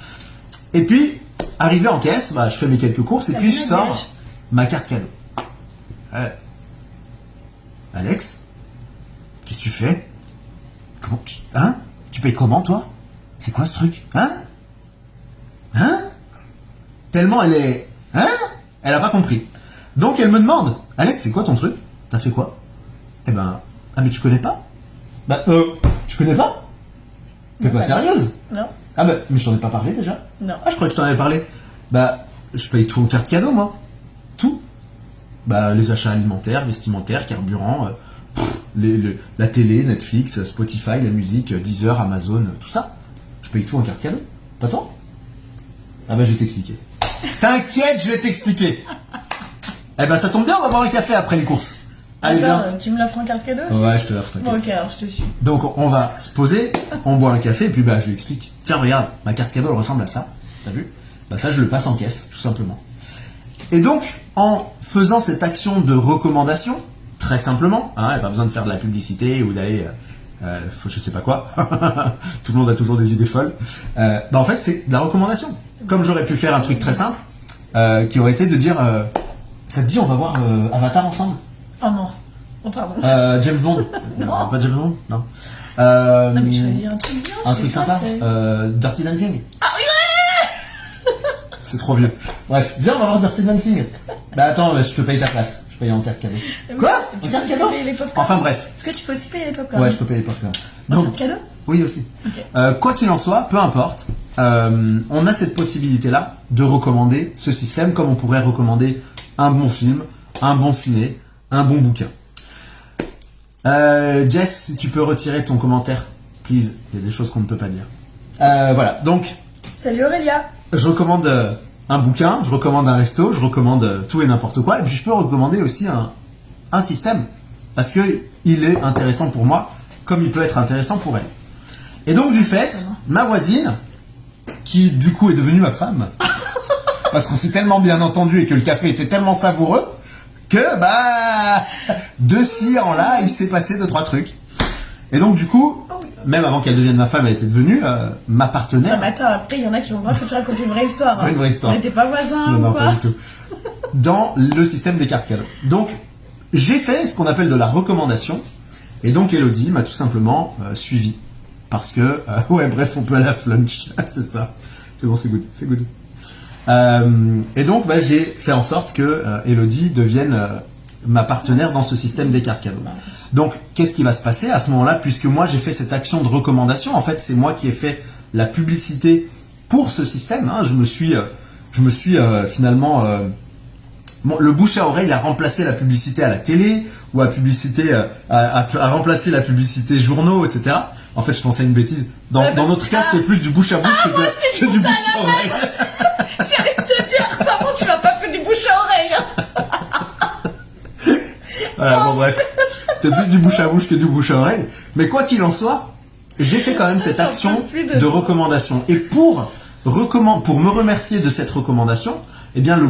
Et puis, arrivé en caisse, bah, je fais mes quelques courses, et puis je sors ma carte cadeau. Ouais. Alex, qu'est-ce que tu fais? Comment tu... Hein? Tu payes comment, toi? C'est quoi ce truc? Hein? Hein? Tellement elle est... Hein? Elle a pas compris. Donc elle me demande, Alex, c'est quoi ton truc? T'as fait quoi? Eh ben... Ah mais tu connais pas? Bah tu connais pas? T'es pas sérieuse? Non. Ah bah, mais je t'en ai pas parlé déjà? Non. Ah, je croyais que je t'en avais parlé. Bah, je paye tout en carte cadeau, moi. Tout. Bah, les achats alimentaires, vestimentaires, carburant, la télé, Netflix, Spotify, la musique, Deezer, Amazon, tout ça. Je paye tout en carte cadeau. Pas toi? Ah bah, je vais t'expliquer. T'inquiète, je vais t'expliquer. Eh ben, ça tombe bien, on va boire un café après les courses. Allez, Attends, viens. tu me l'offres en carte cadeau aussi? Ouais, je te l'offre, t'inquiète. Bon, ok, alors je te suis. Donc on va se poser, on boit un café, et puis bah je lui explique. Tiens, regarde, ma carte cadeau elle ressemble à ça. T'as vu? Bah ça je le passe en caisse, tout simplement. Et donc, en faisant cette action de recommandation, très simplement, hein, il n'y a pas besoin de faire de la publicité ou d'aller, je sais pas quoi. Tout le monde a toujours des idées folles. Bah en fait c'est de la recommandation. Comme j'aurais pu faire un truc très simple, qui aurait été de dire, ça te dit on va voir Avatar ensemble? Oh non. Oh pardon. James Bond. Non. Pas James Bond, non. Non mais choisis un truc bien. Un truc sympa. Dirty Dancing. Ah oui, ouais. C'est trop vieux. Bref, viens, on va voir Dirty Dancing. Bah attends, je te paye ta place. Je paye en carte cadeau. Quoi? En carte cadeau? Enfin bref. Est-ce que tu peux aussi payer les popcorn? Ouais, je peux payer les popcorn. En carte cadeau? Oui, aussi. Okay. Quoi qu'il en soit, peu importe, on a cette possibilité-là de recommander ce système comme on pourrait recommander un bon film, un bon ciné, un bon bouquin. Jess, si tu peux retirer ton commentaire, please. Il y a des choses qu'on ne peut pas dire. Voilà, donc... Salut Aurélia. Je recommande un bouquin, je recommande un resto, je recommande tout et n'importe quoi. Et puis je peux recommander aussi un système. Parce que il est intéressant pour moi, comme il peut être intéressant pour elle. Et donc du fait, ma voisine, qui du coup est devenue ma femme, parce qu'on s'est tellement bien entendu et que le café était tellement savoureux, que bah de ci en là il s'est passé 2-3 trucs. Et donc du coup, même avant qu'elle devienne ma femme, elle était devenue ma partenaire. Non mais attends, après il y en a qui vont voir que tu racontes une vraie histoire. C'est pas une vraie histoire. Mais t'es pas voisin non, ou non, quoi? pas du tout. Dans le système des cartes cadeaux. Donc j'ai fait ce qu'on appelle de la recommandation. Et donc Elodie m'a tout simplement suivi. Parce que, ouais bref, on peut aller à flunch. C'est ça. C'est bon, c'est good. C'est good. Et donc bah, j'ai fait en sorte que Elodie devienne ma partenaire dans ce système des cartes cadeaux. Donc qu'est-ce qui va se passer à ce moment-là, puisque moi j'ai fait cette action de recommandation? En fait c'est moi qui ai fait la publicité pour ce système, hein. Je me suis finalement le bouche à oreille a remplacé la publicité à la télé, ou a remplacé la publicité journaux, etc. En fait je pensais à une bêtise. Dans notre cas c'était plus du bouche à bouche que du bouche à oreille. J'allais te dire, par contre, tu m'as pas fait du bouche à oreille. Voilà, bon bref. C'était plus du bouche à bouche que du bouche à oreille. Mais quoi qu'il en soit, j'ai fait quand même cette action de recommandation. Et pour me remercier de cette recommandation, eh bien le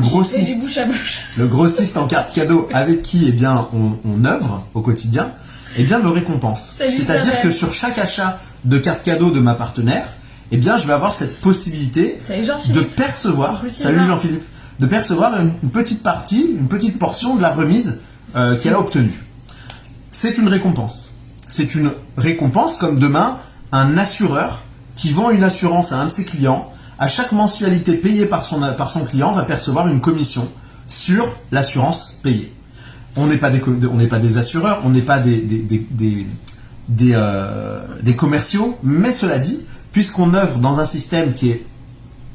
grossiste en carte cadeau avec qui eh bien on œuvre au quotidien, eh bien me récompense. C'est-à-dire que sur chaque achat de carte cadeau de ma partenaire, eh bien, je vais avoir cette possibilité de percevoir, salut Jean-Philippe, de percevoir une petite partie, une petite portion de la remise qu'elle a obtenue. C'est une récompense. C'est une récompense comme demain, un assureur qui vend une assurance à un de ses clients, à chaque mensualité payée par son client, va percevoir une commission sur l'assurance payée. On n'est pas des assureurs, on n'est pas des commerciaux, mais cela dit, puisqu'on œuvre dans un système qui est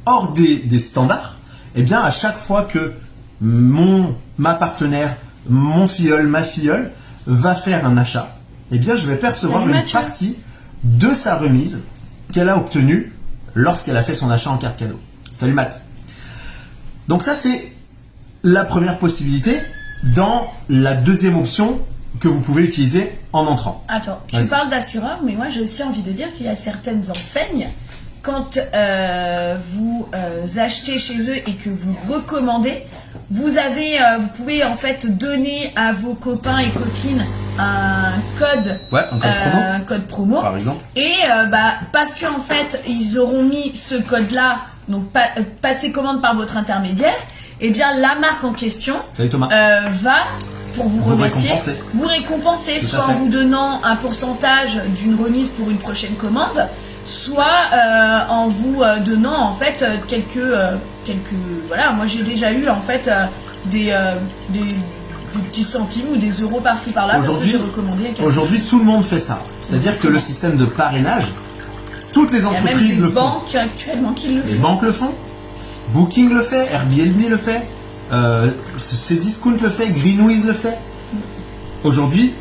hors des standards, eh bien à chaque fois que ma partenaire, mon filleul, ma filleule va faire un achat, eh bien je vais percevoir une partie de sa remise qu'elle a obtenue lorsqu'elle a fait son achat en carte cadeau. Salut Matt. Donc ça c'est la première possibilité dans la deuxième option que vous pouvez utiliser en entrant. Attends, tu parles d'assureur, mais moi j'ai aussi envie de dire qu'il y a certaines enseignes, quand vous achetez chez eux et que vous recommandez, vous pouvez en fait donner à vos copains et copines un code, un code promo, par exemple. Et parce qu'en fait ils auront mis ce code-là, donc passer commande par votre intermédiaire, et bien la marque en question va pour vous remercier, vous récompenser soit en vous donnant un pourcentage d'une remise pour une prochaine commande, soit en vous donnant en fait quelques voilà, moi j'ai déjà eu en fait des petits centimes ou des euros par-ci par-là parce que j'ai recommandé. Aujourd'hui tout le monde fait ça, c'est-à-dire que le système de parrainage, toutes les entreprises le font. Il y a même des banques actuellement qui le font. Les banques le font, Booking le fait, Airbnb le fait, Cdiscount le fait, Greenwiz le fait. Aujourd'hui,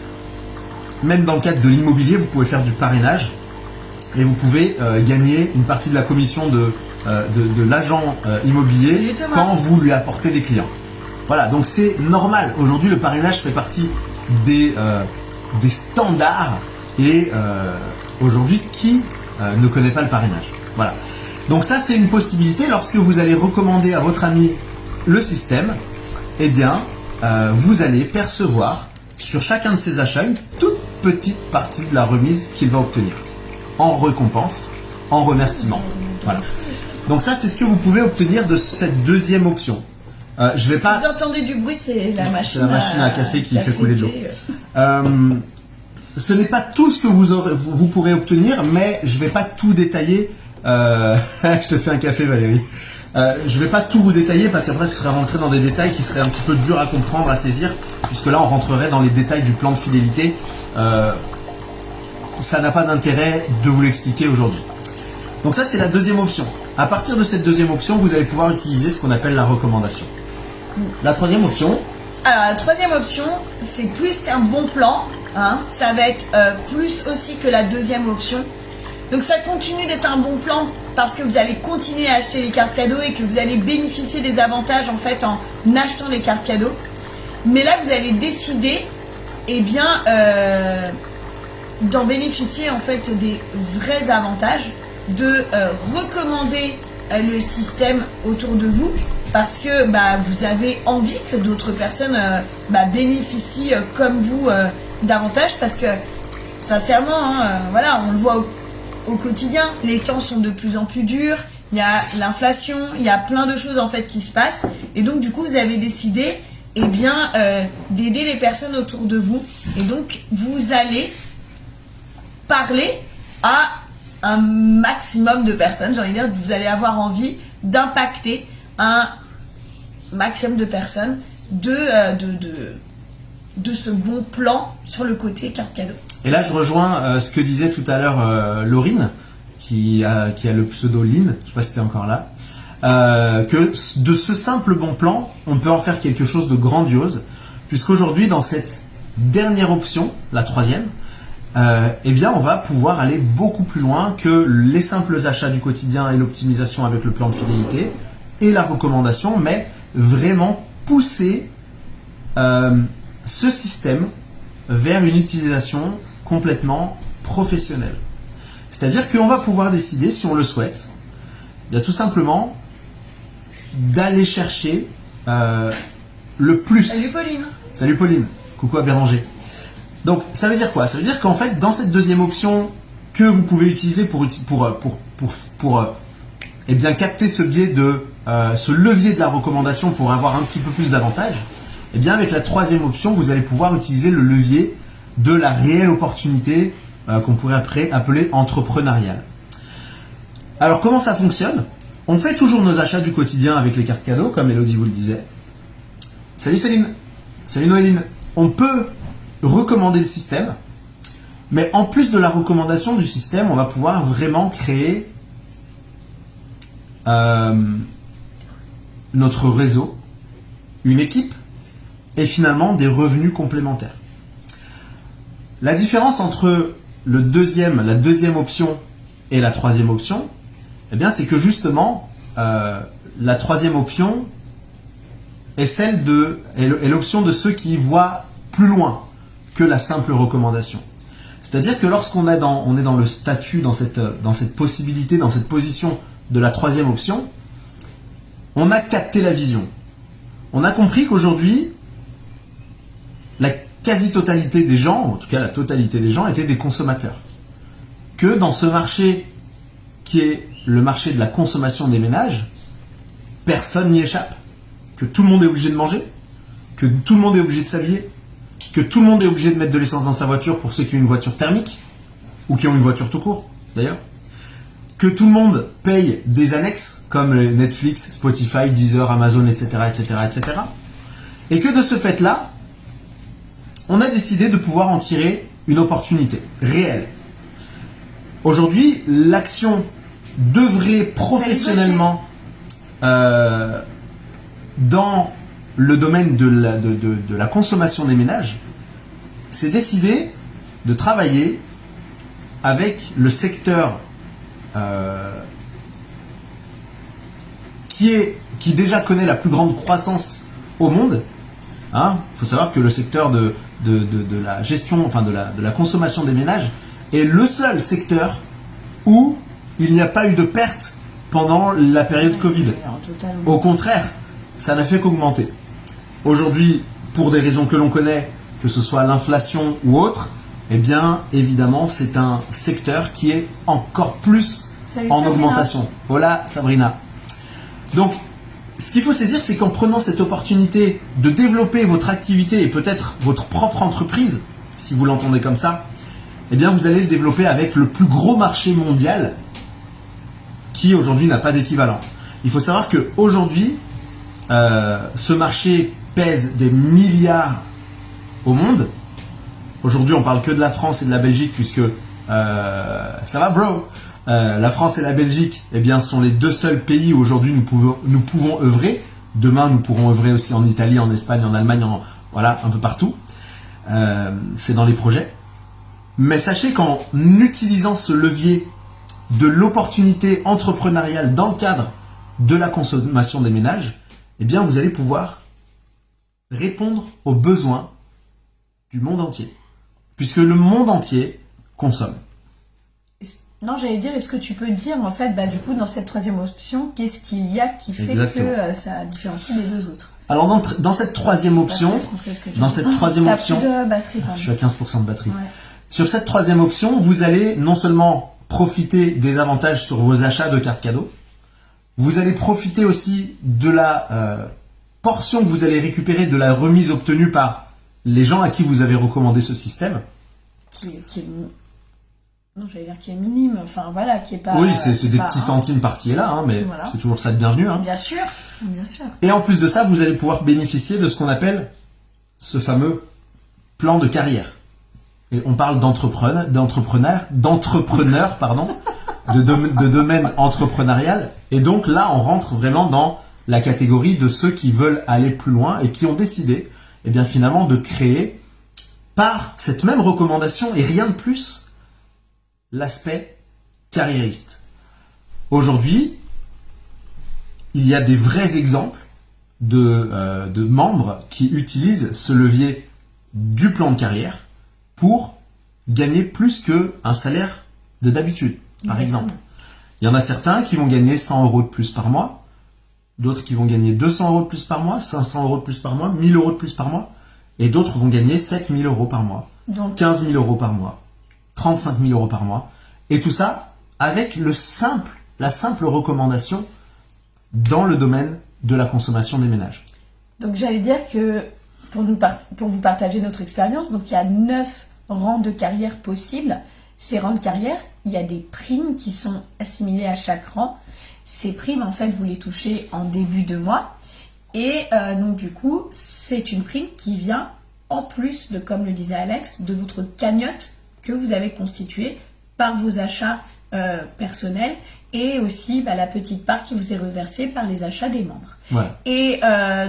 même dans le cadre de l'immobilier, vous pouvez faire du parrainage et vous pouvez gagner une partie de la commission de l'agent immobilier quand vous lui apportez des clients. Voilà, donc c'est normal. Aujourd'hui, le parrainage fait partie des standards et aujourd'hui, qui ne connaît pas le parrainage? Voilà. Donc ça, c'est une possibilité. Lorsque vous allez recommander à votre ami le système, eh bien, vous allez percevoir sur chacun de ses achats une toute petite partie de la remise qu'il va obtenir en récompense, en remerciement. Voilà. Donc ça, c'est ce que vous pouvez obtenir de cette deuxième option. Je vais pas... Si vous entendez du bruit, c'est la machine à café qui fait couler de l'eau. Ce n'est pas tout ce que vous pourrez obtenir, mais je ne vais pas tout détailler. Je te fais un café, Valérie. Je ne vais pas tout vous détailler parce qu'après ce serait rentrer dans des détails qui seraient un petit peu durs à comprendre, à saisir, puisque là on rentrerait dans les détails du plan de fidélité. Ça n'a pas d'intérêt de vous l'expliquer aujourd'hui. Donc ça, c'est la deuxième option. À partir de cette deuxième option, vous allez pouvoir utiliser ce qu'on appelle la recommandation. La troisième option. Alors la troisième option, c'est plus qu'un bon plan. Hein, ça va être plus aussi que la deuxième option. Donc ça continue d'être un bon plan parce que vous allez continuer à acheter les cartes cadeaux et que vous allez bénéficier des avantages en fait en achetant les cartes cadeaux. Mais là, vous allez décider, eh bien, d'en bénéficier en fait des vrais avantages, de recommander le système autour de vous parce que vous avez envie que d'autres personnes bénéficient comme vous davantage parce que sincèrement, voilà, on le voit au quotidien, les temps sont de plus en plus durs, il y a l'inflation, il y a plein de choses en fait qui se passent et donc du coup vous avez décidé d'aider les personnes autour de vous et donc vous allez parler à un maximum de personnes, j'ai envie de dire, vous allez avoir envie d'impacter un maximum de personnes de ce bon plan sur le côté carte cadeau. Et là, je rejoins ce que disait tout à l'heure Laurine, qui a le pseudo Line, je ne sais pas si c'était encore là, que de ce simple bon plan, on peut en faire quelque chose de grandiose, puisqu'aujourd'hui, dans cette dernière option, la troisième, eh bien, on va pouvoir aller beaucoup plus loin que les simples achats du quotidien et l'optimisation avec le plan de fidélité et la recommandation, mais vraiment pousser ce système vers une utilisation complètement professionnelle. C'est-à-dire qu'on va pouvoir décider, si on le souhaite, bien tout simplement d'aller chercher le plus. Salut Pauline. Salut Pauline. Coucou à Béranger. Donc ça veut dire quoi? Ça veut dire qu'en fait, dans cette deuxième option que vous pouvez utiliser pour capter ce biais de ce levier de la recommandation pour avoir un petit peu plus d'avantages, eh bien avec la troisième option, vous allez pouvoir utiliser le levier de la réelle opportunité qu'on pourrait après appeler entrepreneuriale. Alors comment ça fonctionne? On fait toujours nos achats du quotidien avec les cartes cadeaux, comme Elodie vous le disait. Salut Céline. Salut Noéline. On peut recommander le système, mais en plus de la recommandation du système, on va pouvoir vraiment créer notre réseau, une équipe et finalement des revenus complémentaires. La différence entre la deuxième option et la troisième option, eh bien, c'est que justement, la troisième option est l'option de ceux qui voient plus loin que la simple recommandation. C'est-à-dire que lorsqu'on est dans le statut, dans cette possibilité, dans cette position de la troisième option, on a capté la vision. on a compris qu'aujourd'hui, la quasi-totalité des gens, en tout cas la totalité des gens, étaient des consommateurs. Que dans ce marché qui est le marché de la consommation des ménages, personne n'y échappe. Que tout le monde est obligé de manger, que tout le monde est obligé de s'habiller, que tout le monde est obligé de mettre de l'essence dans sa voiture pour ceux qui ont une voiture thermique, ou qui ont une voiture tout court, d'ailleurs. Que tout le monde paye des annexes, comme Netflix, Spotify, Deezer, Amazon, etc., etc., etc. Et que de ce fait-là, on a décidé de pouvoir en tirer une opportunité réelle. Aujourd'hui, l'action d'œuvrer professionnellement dans le domaine de la consommation des ménages, c'est décider de travailler avec le secteur qui déjà connaît la plus grande croissance au monde. Faut savoir que le secteur de la gestion, enfin de la consommation des ménages est le seul secteur où il n'y a pas eu de perte pendant la période Covid. Au contraire, ça n'a fait qu'augmenter. Aujourd'hui, pour des raisons que l'on connaît, que ce soit l'inflation ou autre, eh bien, évidemment, c'est un secteur qui est encore plus en augmentation. Voilà, Sabrina. Donc, ce qu'il faut saisir, c'est qu'en prenant cette opportunité de développer votre activité et peut-être votre propre entreprise, si vous l'entendez comme ça, eh bien, vous allez le développer avec le plus gros marché mondial qui, aujourd'hui, n'a pas d'équivalent. Il faut savoir qu'aujourd'hui, ce marché pèse des milliards au monde. Aujourd'hui, on parle que de la France et de la Belgique, puisque ça va, bro. La France et la Belgique, eh bien, sont les deux seuls pays où aujourd'hui nous pouvons œuvrer. Demain, nous pourrons œuvrer aussi en Italie, en Espagne, en Allemagne, voilà, un peu partout. C'est dans les projets. Mais sachez qu'en utilisant ce levier de l'opportunité entrepreneuriale dans le cadre de la consommation des ménages, eh bien, vous allez pouvoir répondre aux besoins du monde entier. Puisque le monde entier consomme. Non, j'allais dire, est-ce que tu peux dire, en fait, du coup, dans cette troisième option, qu'est-ce qu'il y a qui fait que ça différencie les deux autres? Alors, dans cette troisième option, plus de batterie, je suis à 15% de batterie. Ouais. Sur cette troisième option, vous allez non seulement profiter des avantages sur vos achats de cartes cadeaux, vous allez profiter aussi de la portion que vous allez récupérer de la remise obtenue par les gens à qui vous avez recommandé ce système. Non, j'allais dire qui est minime, enfin voilà, qui est pas... Oui, c'est des petits centimes par-ci et là, mais voilà. C'est toujours ça de bienvenu. Bien sûr, bien sûr. Et en plus de ça, vous allez pouvoir bénéficier de ce qu'on appelle ce fameux plan de carrière. Et on parle d'entrepreneur, pardon, de domaine entrepreneurial. Et donc là, on rentre vraiment dans la catégorie de ceux qui veulent aller plus loin et qui ont décidé, eh bien finalement, de créer par cette même recommandation et rien de plus, l'aspect carriériste. Aujourd'hui, il y a des vrais exemples de membres qui utilisent ce levier du plan de carrière pour gagner plus qu'un salaire de d'habitude, par exemple. Il y en a certains qui vont gagner 100 € de plus par mois, d'autres qui vont gagner 200 € de plus par mois, 500 € de plus par mois, 1000 € de plus par mois, et d'autres vont gagner 7000 € par mois, donc 15 000 € par mois, 35 000 € par mois, et tout ça avec la simple recommandation dans le domaine de la consommation des ménages. Donc j'allais dire que pour vous partager notre expérience, donc il y a 9 rangs de carrière possibles. Ces rangs de carrière, il y a des primes qui sont assimilées à chaque rang. Ces primes, en fait, vous les touchez en début de mois. Et donc du coup, c'est une prime qui vient en plus de, comme le disait Alex, de votre cagnotte que vous avez constituée par vos achats personnels et aussi la petite part qui vous est reversée par les achats des membres. Ouais. Et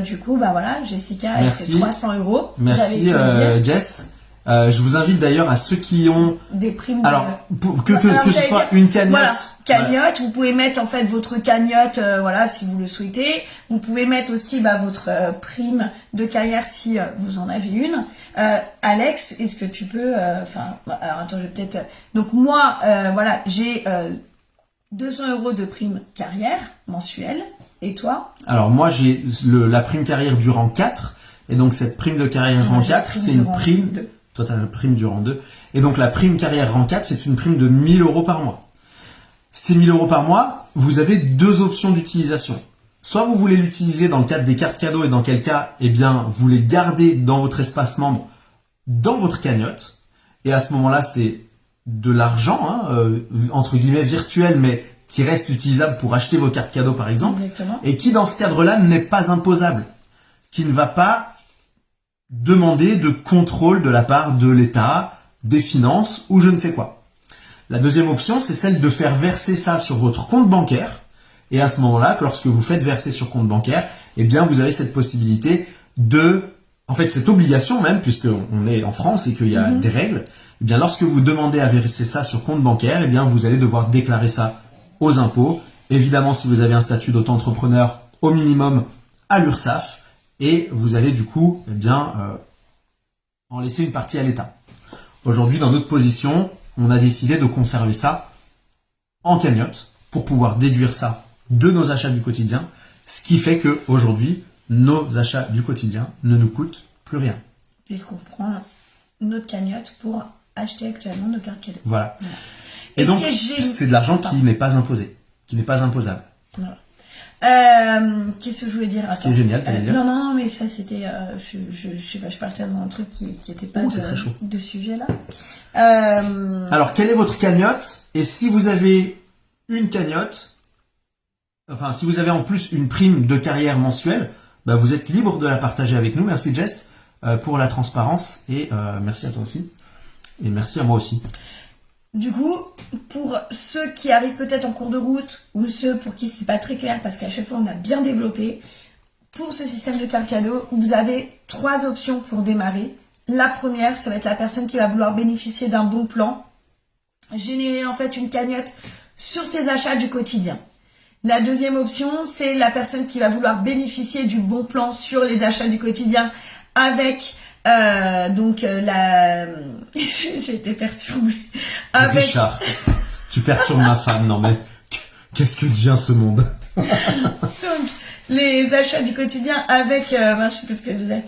du coup, voilà, Jessica, elle fait 300 €. Merci Jess. Je vous invite d'ailleurs à ceux qui ont des primes. Alors, que ce soit une cagnotte. Voilà, cagnotte. Vous pouvez mettre en fait votre cagnotte, voilà, si vous le souhaitez. Vous pouvez mettre aussi votre prime de carrière si vous en avez une. Alex, est-ce que tu peux, alors attends, je vais peut-être. Donc moi, voilà, j'ai 200 € de prime carrière mensuelle. Et toi? Alors moi j'ai la prime carrière du rang 4, et donc cette prime de carrière rang 4, c'est une prime... Toi tu as la prime du rang 2. Et donc la prime carrière rang 4, c'est une prime de 1 000 € par mois. Ces 1 000 € par mois, vous avez deux options d'utilisation. Soit vous voulez l'utiliser dans le cadre des cartes cadeaux, et dans quel cas, eh bien, vous les gardez dans votre espace membre, dans votre cagnotte. Et à ce moment-là, c'est de l'argent, hein, entre guillemets virtuel, mais qui reste utilisable pour acheter vos cartes cadeaux, par exemple. Exactement. Et qui, dans ce cadre-là, n'est pas imposable. Qui ne va pas demander de contrôle de la part de l'État, des finances, ou je ne sais quoi. La deuxième option, c'est celle de faire verser ça sur votre compte bancaire. Et à ce moment-là, lorsque vous faites verser sur compte bancaire, eh bien, vous avez cette possibilité en fait, cette obligation même, puisqu'on est en France et qu'il y a des règles, eh bien, lorsque vous demandez à verser ça sur compte bancaire, eh bien, vous allez devoir déclarer ça aux impôts. Évidemment, si vous avez un statut d'auto-entrepreneur, au minimum à l'URSSAF, et vous allez du coup, eh bien, en laisser une partie à l'État. Aujourd'hui, dans notre position, on a décidé de conserver ça en cagnotte pour pouvoir déduire ça de nos achats du quotidien, ce qui fait qu'aujourd'hui, nos achats du quotidien ne nous coûtent plus rien. Puisqu'on prend notre cagnotte pour acheter actuellement nos cartes cadeaux. Voilà. Et donc, c'est de l'argent qui n'est pas imposé, qui n'est pas imposable. Voilà. Qu'est-ce que je voulais dire? Ce qui est génial, t'allais dire. Non, mais ça c'était... je sais pas, je partais dans un truc qui n'était pas de sujet là. Alors, quelle est votre cagnotte? Et si vous avez une cagnotte, enfin, si vous avez en plus une prime de carrière mensuelle, bah, vous êtes libre de la partager avec nous. Merci Jess pour la transparence, et merci à toi aussi. Et merci à moi aussi. Du coup, pour ceux qui arrivent peut-être en cours de route, ou ceux pour qui c'est pas très clair, parce qu'à chaque fois on a bien développé, pour ce système de carte cadeau, vous avez 3 options pour démarrer. La première, ça va être la personne qui va vouloir bénéficier d'un bon plan, générer en fait une cagnotte sur ses achats du quotidien. La deuxième option, c'est la personne qui va vouloir bénéficier du bon plan sur les achats du quotidien avec j'ai été perturbée. Richard, tu perturbes ma femme, non mais qu'est-ce que devient ce monde? Donc, les achats du quotidien avec, je sais plus ce que je disais.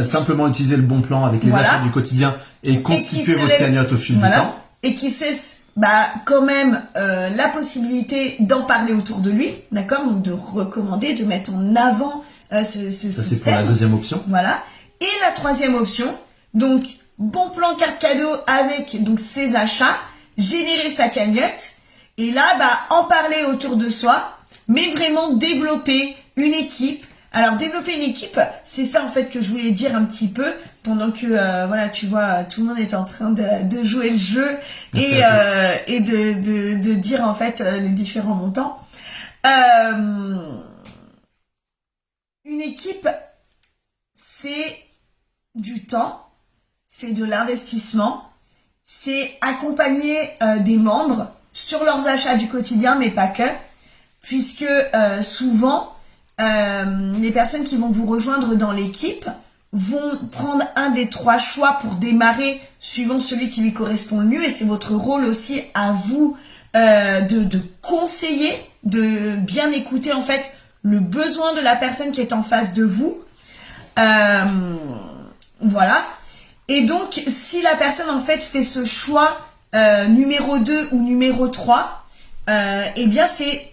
Simplement utiliser le bon plan avec les achats du quotidien et constituer votre cagnotte au fil du temps. Et qui cesse quand même la possibilité d'en parler autour de lui, d'accord? Donc de recommander, de mettre en avant ce système. Ça c'est pour la deuxième option. Voilà. Et la troisième option, donc bon plan carte cadeau avec donc ses achats, générer sa cagnotte, et là en parler autour de soi, mais vraiment développer une équipe. Alors développer une équipe, c'est ça en fait que je voulais dire un petit peu, pendant que voilà, tu vois, tout le monde est en train de jouer le jeu et de dire en fait les différents montants. Une équipe, c'est du temps, c'est de l'investissement, c'est accompagner des membres sur leurs achats du quotidien, mais pas que, puisque souvent les personnes qui vont vous rejoindre dans l'équipe vont prendre un des 3 choix pour démarrer suivant celui qui lui correspond le mieux, et c'est votre rôle aussi à vous de conseiller, de bien écouter en fait le besoin de la personne qui est en face de vous. Voilà. Et donc, si la personne en fait fait ce choix numéro 2 ou numéro 3, eh bien c'est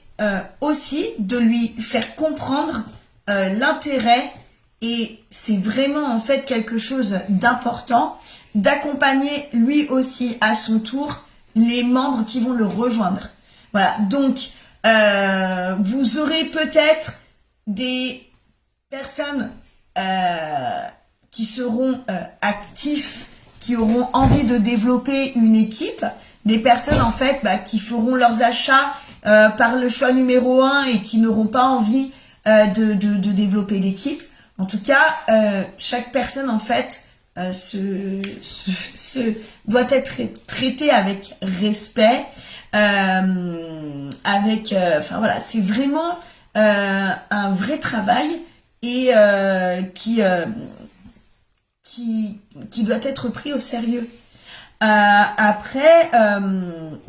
aussi de lui faire comprendre l'intérêt, et c'est vraiment en fait quelque chose d'important, d'accompagner lui aussi à son tour les membres qui vont le rejoindre. Voilà, donc vous aurez peut-être des personnes qui seront actifs, qui auront envie de développer une équipe, des personnes en fait qui feront leurs achats par le choix numéro 1 et qui n'auront pas envie de développer l'équipe. En tout cas, chaque personne en fait doit être traitée avec respect, enfin voilà, c'est vraiment un vrai travail, et qui doit être pris au sérieux. Après,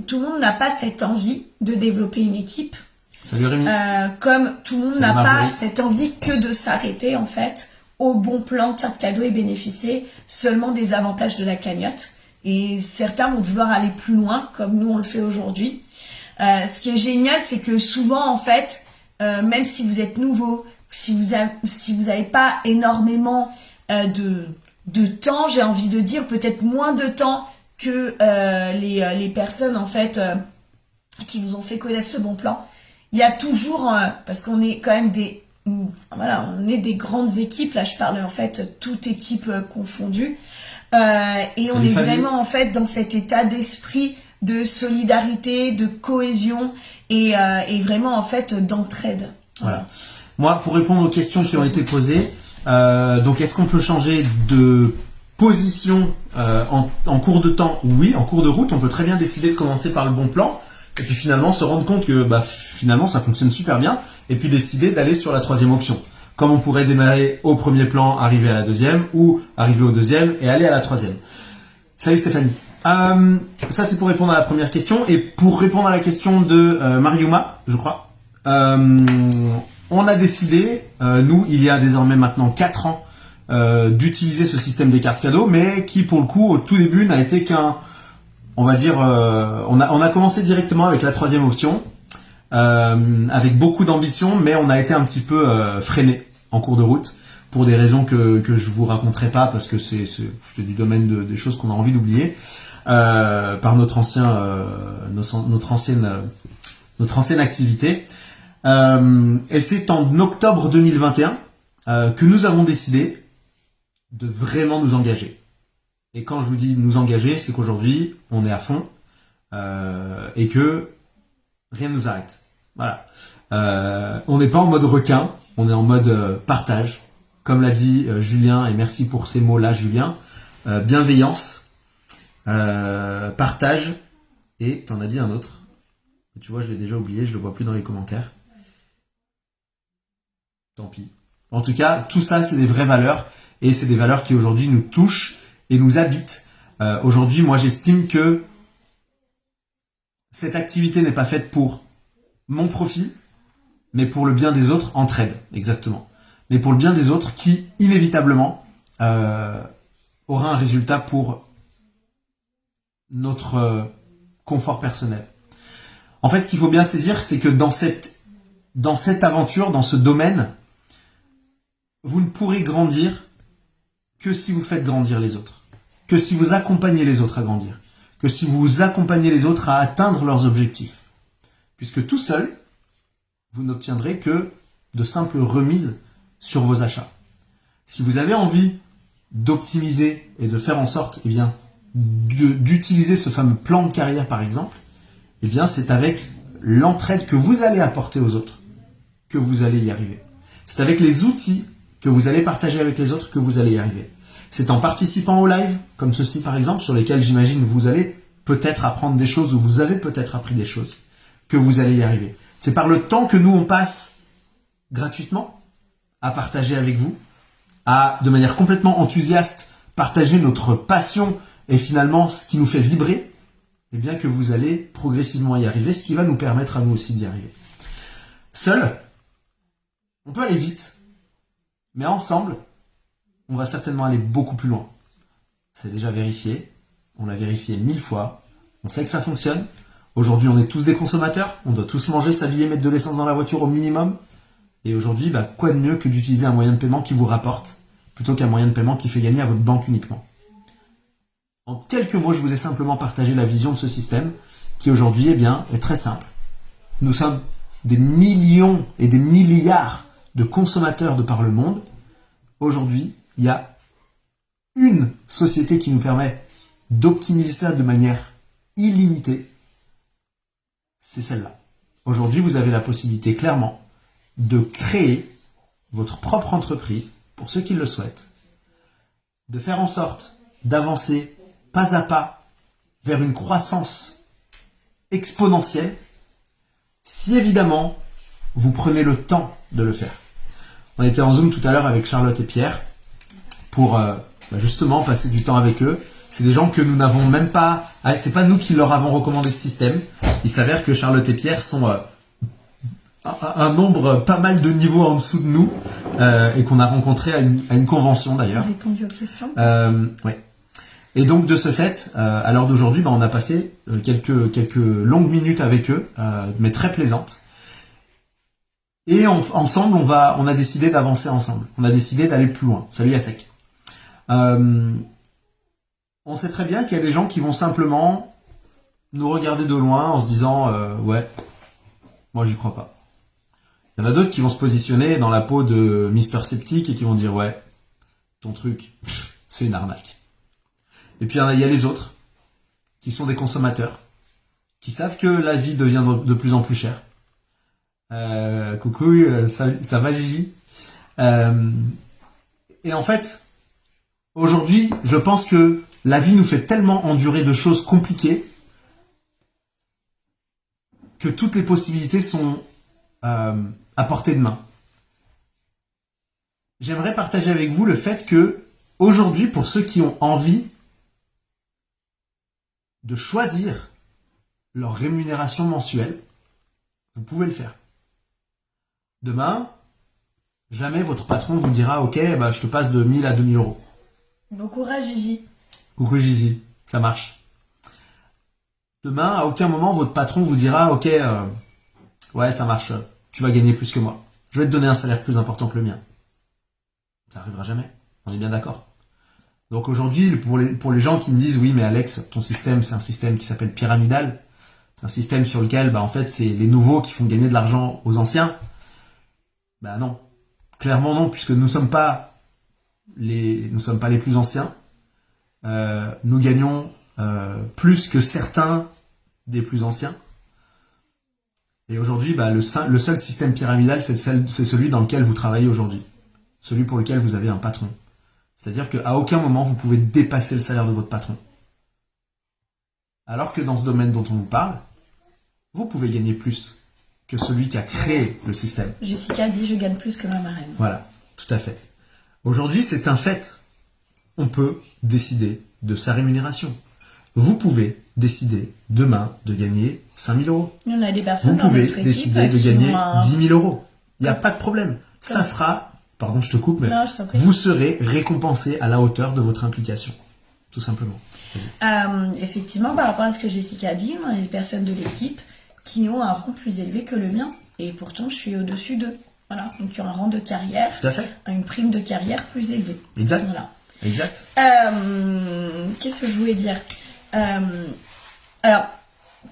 tout le monde n'a pas cette envie de développer une équipe. Salut Rémi. Comme tout le monde n'a pas cette envie que de s'arrêter en fait au bon plan carte cadeau et bénéficier seulement des avantages de la cagnotte. Et certains vont vouloir aller plus loin, comme nous on le fait aujourd'hui. Ce qui est génial, c'est que souvent en fait, même si vous êtes nouveau, si vous avez pas énormément de temps, j'ai envie de dire, peut-être moins de temps que les personnes en fait qui vous ont fait connaître ce bon plan. Il y a toujours, parce qu'on est quand même on est des grandes équipes, là je parle en fait toute équipe confondue, et on est vraiment en fait dans cet état d'esprit de solidarité, de cohésion et vraiment en fait d'entraide. Voilà. Moi, pour répondre aux questions qui ont été posées, donc est-ce qu'on peut changer de position en cours de temps? Oui, en cours de route, on peut très bien décider de commencer par le bon plan et puis finalement se rendre compte que finalement ça fonctionne super bien et puis décider d'aller sur la troisième option. Comme on pourrait démarrer au premier plan, arriver à la deuxième ou arriver au deuxième et aller à la troisième. Salut Stéphanie. Ça c'est pour répondre à la première question et pour répondre à la question de Mariuma, je crois. On a décidé, nous, il y a désormais maintenant 4 ans, d'utiliser ce système des cartes cadeaux, mais qui, pour le coup, au tout début, n'a été qu'un, on va dire, on a commencé directement avec la troisième option, avec beaucoup d'ambition, mais on a été un petit peu freiné en cours de route, pour des raisons que je vous raconterai pas, parce que c'est du domaine des choses qu'on a envie d'oublier, par notre ancienne activité. Et c'est en octobre 2021 que nous avons décidé de vraiment nous engager. Et quand je vous dis nous engager, c'est qu'aujourd'hui, on est à fond et que rien ne nous arrête. Voilà. On n'est pas en mode requin, on est en mode partage. Comme l'a dit Julien, et merci pour ces mots-là, Julien. Bienveillance, partage, et t'en as dit un autre. Tu vois, je l'ai déjà oublié, je le vois plus dans les commentaires. Tant pis. En tout cas, tout ça, c'est des vraies valeurs, et c'est des valeurs qui aujourd'hui nous touchent et nous habitent. Aujourd'hui, moi, j'estime que cette activité n'est pas faite pour mon profit, mais pour le bien des autres, entraide, exactement. Mais pour le bien des autres qui, inévitablement, aura un résultat pour notre confort personnel. En fait, ce qu'il faut bien saisir, c'est que dans cette aventure, dans ce domaine, vous ne pourrez grandir que si vous faites grandir les autres, que si vous accompagnez les autres à grandir, que si vous accompagnez les autres à atteindre leurs objectifs. Puisque tout seul, vous n'obtiendrez que de simples remises sur vos achats. Si vous avez envie d'optimiser et de faire en sorte, d'utiliser ce fameux plan de carrière par exemple, c'est avec l'entraide que vous allez apporter aux autres que vous allez y arriver. C'est avec les outils que vous allez partager avec les autres que vous allez y arriver. C'est en participant au live, comme ceci par exemple, sur lesquels j'imagine vous allez peut-être apprendre des choses ou vous avez peut-être appris des choses, que vous allez y arriver. C'est par le temps que nous on passe gratuitement à partager avec vous, à de manière complètement enthousiaste partager notre passion et finalement ce qui nous fait vibrer, que vous allez progressivement y arriver, ce qui va nous permettre à nous aussi d'y arriver. Seul, on peut aller vite, mais ensemble, on va certainement aller beaucoup plus loin. C'est déjà vérifié, on l'a vérifié 1000 fois, on sait que ça fonctionne. Aujourd'hui, on est tous des consommateurs, on doit tous manger, s'habiller, mettre de l'essence dans la voiture au minimum. Et aujourd'hui, quoi de mieux que d'utiliser un moyen de paiement qui vous rapporte, plutôt qu'un moyen de paiement qui fait gagner à votre banque uniquement. En quelques mots, je vous ai simplement partagé la vision de ce système qui aujourd'hui est très simple. Nous sommes des millions et des milliards de consommateurs de par le monde. Aujourd'hui, il y a une société qui nous permet d'optimiser ça de manière illimitée. C'est celle-là. Aujourd'hui, vous avez la possibilité clairement de créer votre propre entreprise, pour ceux qui le souhaitent, de faire en sorte d'avancer pas à pas vers une croissance exponentielle, si évidemment vous prenez le temps de le faire. On était en Zoom tout à l'heure avec Charlotte et Pierre pour justement passer du temps avec eux. C'est des gens que nous n'avons même pas... c'est pas nous qui leur avons recommandé ce système. Il s'avère que Charlotte et Pierre sont un nombre pas mal de niveaux en dessous de nous et qu'on a rencontré à une convention d'ailleurs. Répondu aux questions. Ouais. Et donc de ce fait, à l'heure d'aujourd'hui, on a passé quelques longues minutes avec eux, mais très plaisantes. Et ensemble, on a décidé d'avancer ensemble. On a décidé d'aller plus loin. Salut Yasek. On sait très bien qu'il y a des gens qui vont simplement nous regarder de loin en se disant ouais, moi j'y crois pas. Il y en a d'autres qui vont se positionner dans la peau de Mister Sceptique et qui vont dire ouais, ton truc, c'est une arnaque. Et puis il y a les autres qui sont des consommateurs, qui savent que la vie devient de plus en plus chère. Coucou, ça va Gigi. Et en fait, aujourd'hui, je pense que la vie nous fait tellement endurer de choses compliquées que toutes les possibilités sont à portée de main. J'aimerais partager avec vous le fait que aujourd'hui, pour ceux qui ont envie de choisir leur rémunération mensuelle, vous pouvez le faire. Demain, jamais votre patron vous dira « Ok, je te passe de 1000 à 2000 euros. » Bon courage, Gigi. Coucou Gigi, ça marche. Demain, à aucun moment, votre patron vous dira « Ok, ouais, ça marche, tu vas gagner plus que moi. Je vais te donner un salaire plus important que le mien. » Ça n'arrivera jamais, on est bien d'accord. Donc aujourd'hui, pour les gens qui me disent « Oui, mais Alex, ton système, c'est un système qui s'appelle pyramidal. C'est un système sur lequel, en fait, c'est les nouveaux qui font gagner de l'argent aux anciens. » Non, clairement non, puisque nous sommes pas les plus anciens. Nous gagnons plus que certains des plus anciens. Et aujourd'hui, le seul système pyramidal, c'est celui dans lequel vous travaillez aujourd'hui. Celui pour lequel vous avez un patron. C'est-à-dire qu'à aucun moment, vous pouvez dépasser le salaire de votre patron. Alors que dans ce domaine dont on vous parle, vous pouvez gagner plus que celui qui a créé le système. Jessica dit « Je gagne plus que ma marraine ». Voilà, tout à fait. Aujourd'hui, c'est un fait. On peut décider de sa rémunération. Vous pouvez décider demain de gagner 5000 euros. Il y en a des personnes Vous pouvez décider de gagner 10 000 euros. Il n'y a pas de problème. Ça sera, pardon, je te coupe, mais non, je t'en prie. Vous serez récompensé à la hauteur de votre implication. Tout simplement. Effectivement, par rapport à ce que Jessica a dit, on a des personnes de l'équipe qui ont un rang plus élevé que le mien. Et pourtant, je suis au-dessus d'eux. Voilà. Donc, il y a un rang de carrière. Tout à fait. Une prime de carrière plus élevée. Exact. Voilà. Exact. Qu'est-ce que je voulais dire alors,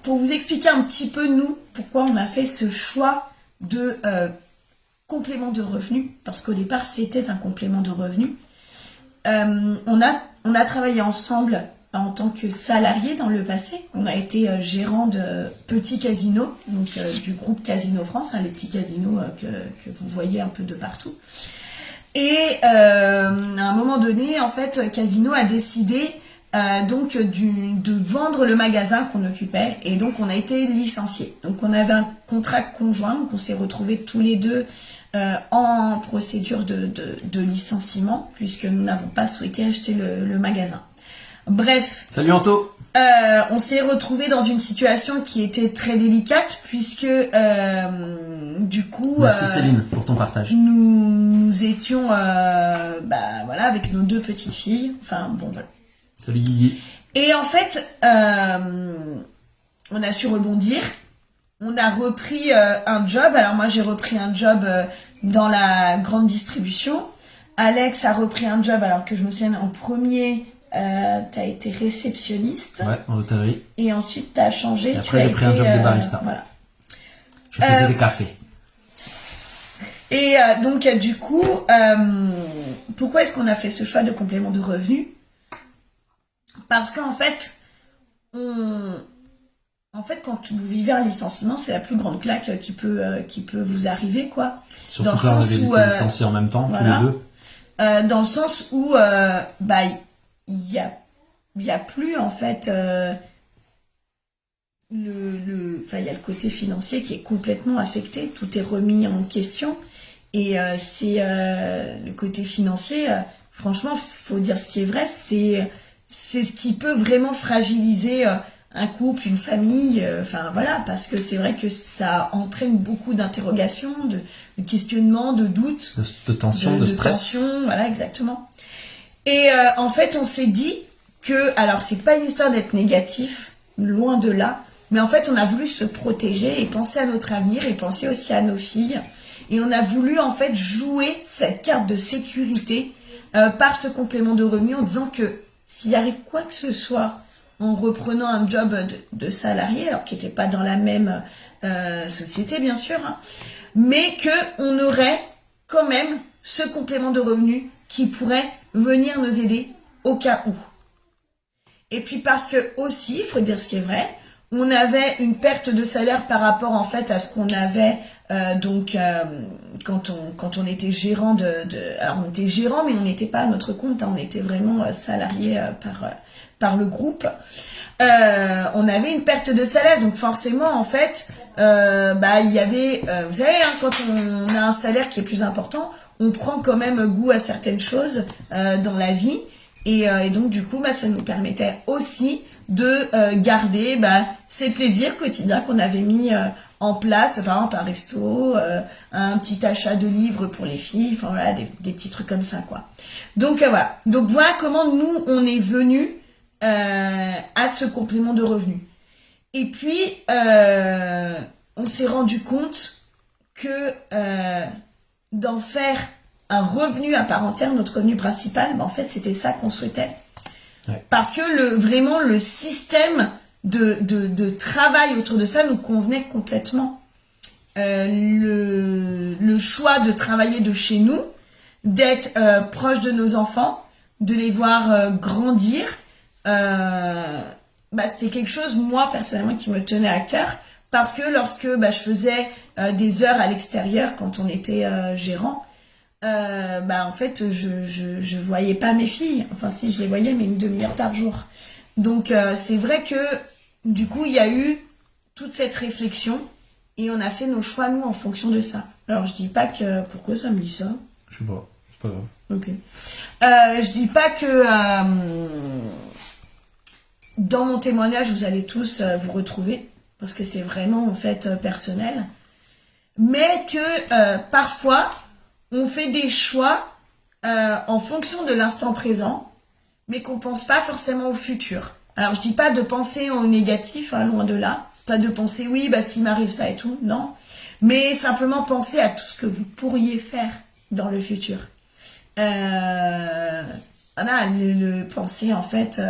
pour vous expliquer un petit peu, nous, pourquoi on a fait ce choix de complément de revenus, parce qu'au départ, c'était un complément de revenus. On a travaillé ensemble en tant que salariés dans le passé. On a été gérant de petits casinos, donc du groupe Casino France, les petits casinos que vous voyez un peu de partout. Et à un moment donné, en fait, Casino a décidé donc de vendre le magasin qu'on occupait, et donc on a été licenciés. Donc on avait un contrat conjoint, donc on s'est retrouvés tous les deux en procédure de licenciement, puisque nous n'avons pas souhaité acheter le magasin. Bref. Salut Anto. On s'est retrouvés dans une situation qui était très délicate, puisque du coup... Merci Céline pour ton partage. Nous étions voilà, avec nos deux petites filles. Enfin bon, voilà. Salut Guigui. Et en fait, on a su rebondir. On a repris un job. Alors moi, j'ai repris un job dans la grande distribution. Alex a repris un job, alors que je me souviens, en premier, t'as été réceptionniste. Ouais, en hôtellerie. Et ensuite, t'as changé. Et après, j'ai pris un job de barista. Voilà. Je faisais des cafés. Et donc, du coup, pourquoi est-ce qu'on a fait ce choix de complément de revenus ? Parce qu'en fait, quand vous vivez un licenciement, c'est la plus grande claque qui peut vous arriver, quoi. Surtout que là, on avait été licenciés en même temps, voilà, tous les deux. Dans le sens où, il y a plus, en fait, il y a le côté financier qui est complètement affecté. Tout est remis en question. Et c'est le côté financier, franchement, faut dire ce qui est vrai, c'est ce qui peut vraiment fragiliser un couple, une famille, enfin voilà, parce que c'est vrai que ça entraîne beaucoup d'interrogations, de questionnements, de doutes, de tension, de stress. Tension, voilà, exactement. Et en fait, on s'est dit que, alors c'est pas une histoire d'être négatif, loin de là, mais en fait, on a voulu se protéger et penser à notre avenir et penser aussi à nos filles. Et on a voulu en fait jouer cette carte de sécurité par ce complément de revenu en disant que s'il arrive quoi que ce soit en reprenant un job de salarié, alors qui n'était pas dans la même société bien sûr, hein, mais qu'on aurait quand même ce complément de revenu qui pourrait venir nous aider au cas où. Et puis parce que aussi, il faut dire ce qui est vrai, on avait une perte de salaire par rapport en fait à ce qu'on avait quand on était gérant alors on était gérant mais on n'était pas à notre compte, hein, on était vraiment salarié par le groupe. On avait une perte de salaire, donc forcément en fait il y avait vous savez hein, quand on a un salaire qui est plus important, on prend quand même goût à certaines choses dans la vie. Et donc du coup ça nous permettait aussi de garder ces plaisirs quotidiens qu'on avait mis en place, par exemple un resto, un petit achat de livres pour les filles, enfin voilà, des petits trucs comme ça quoi. Donc voilà. Donc voilà comment nous on est venus à ce complément de revenu. Et puis on s'est rendu compte que d'en faire un revenu à part entière, notre revenu principal, en fait c'était ça qu'on souhaitait. Ouais. Parce que vraiment le système de travail autour de ça nous convenait complètement. Le choix de travailler de chez nous, d'être proche de nos enfants, de les voir grandir, c'était quelque chose, moi, personnellement, qui me tenait à cœur. Parce que lorsque je faisais des heures à l'extérieur, quand on était gérant, en fait, je voyais pas mes filles. Enfin, si, je les voyais, mais une demi-heure par jour. Donc, c'est vrai que, du coup, il y a eu toute cette réflexion et on a fait nos choix, nous, en fonction de ça. Alors, je dis pas que... Pourquoi ça me dit ça? Je sais pas. C'est pas grave. Ok. Je dis pas que... dans mon témoignage, vous allez tous vous retrouver. Parce que c'est vraiment, en fait, personnel. Mais que, parfois... on fait des choix en fonction de l'instant présent, mais qu'on pense pas forcément au futur. Alors, je dis pas de penser au négatif, hein, loin de là. Pas de penser, oui, s'il m'arrive ça et tout, non. Mais simplement penser à tout ce que vous pourriez faire dans le futur. Voilà, le penser, en fait,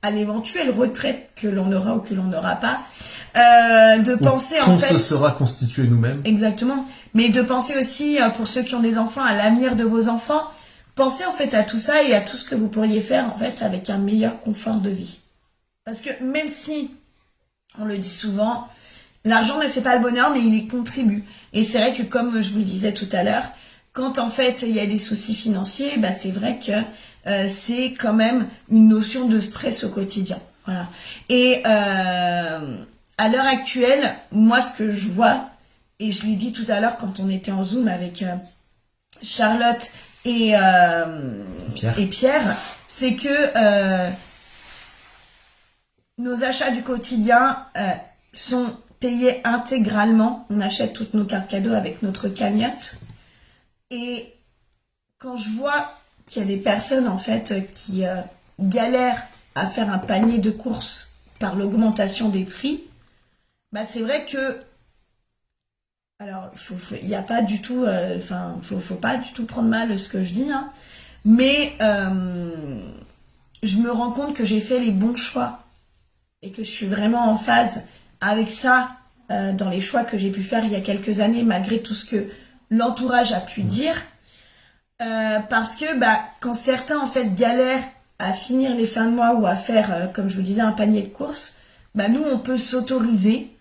à l'éventuelle retraite que l'on aura ou que l'on n'aura pas. De penser en fait... Qu'on se sera constitué nous-mêmes. Exactement. Mais de penser aussi, pour ceux qui ont des enfants, à l'avenir de vos enfants. Pensez en fait à tout ça et à tout ce que vous pourriez faire en fait avec un meilleur confort de vie. Parce que même si, on le dit souvent, l'argent ne fait pas le bonheur, mais il y contribue. Et c'est vrai que comme je vous le disais tout à l'heure, quand en fait il y a des soucis financiers, c'est vrai que c'est quand même une notion de stress au quotidien. Voilà. Et à l'heure actuelle, moi ce que je vois, et je l'ai dit tout à l'heure quand on était en Zoom avec Charlotte et Pierre, c'est que nos achats du quotidien sont payés intégralement. On achète toutes nos cartes cadeaux avec notre cagnotte. Et quand je vois qu'il y a des personnes en fait qui galèrent à faire un panier de courses par l'augmentation des prix, c'est vrai que alors il n'y a pas du tout faut pas du tout prendre mal ce que je dis, hein, mais je me rends compte que j'ai fait les bons choix et que je suis vraiment en phase avec ça dans les choix que j'ai pu faire il y a quelques années, malgré tout ce que l'entourage a pu dire, parce que quand certains en fait galèrent à finir les fins de mois ou à faire, comme je vous disais, un panier de courses, nous on peut s'autoriser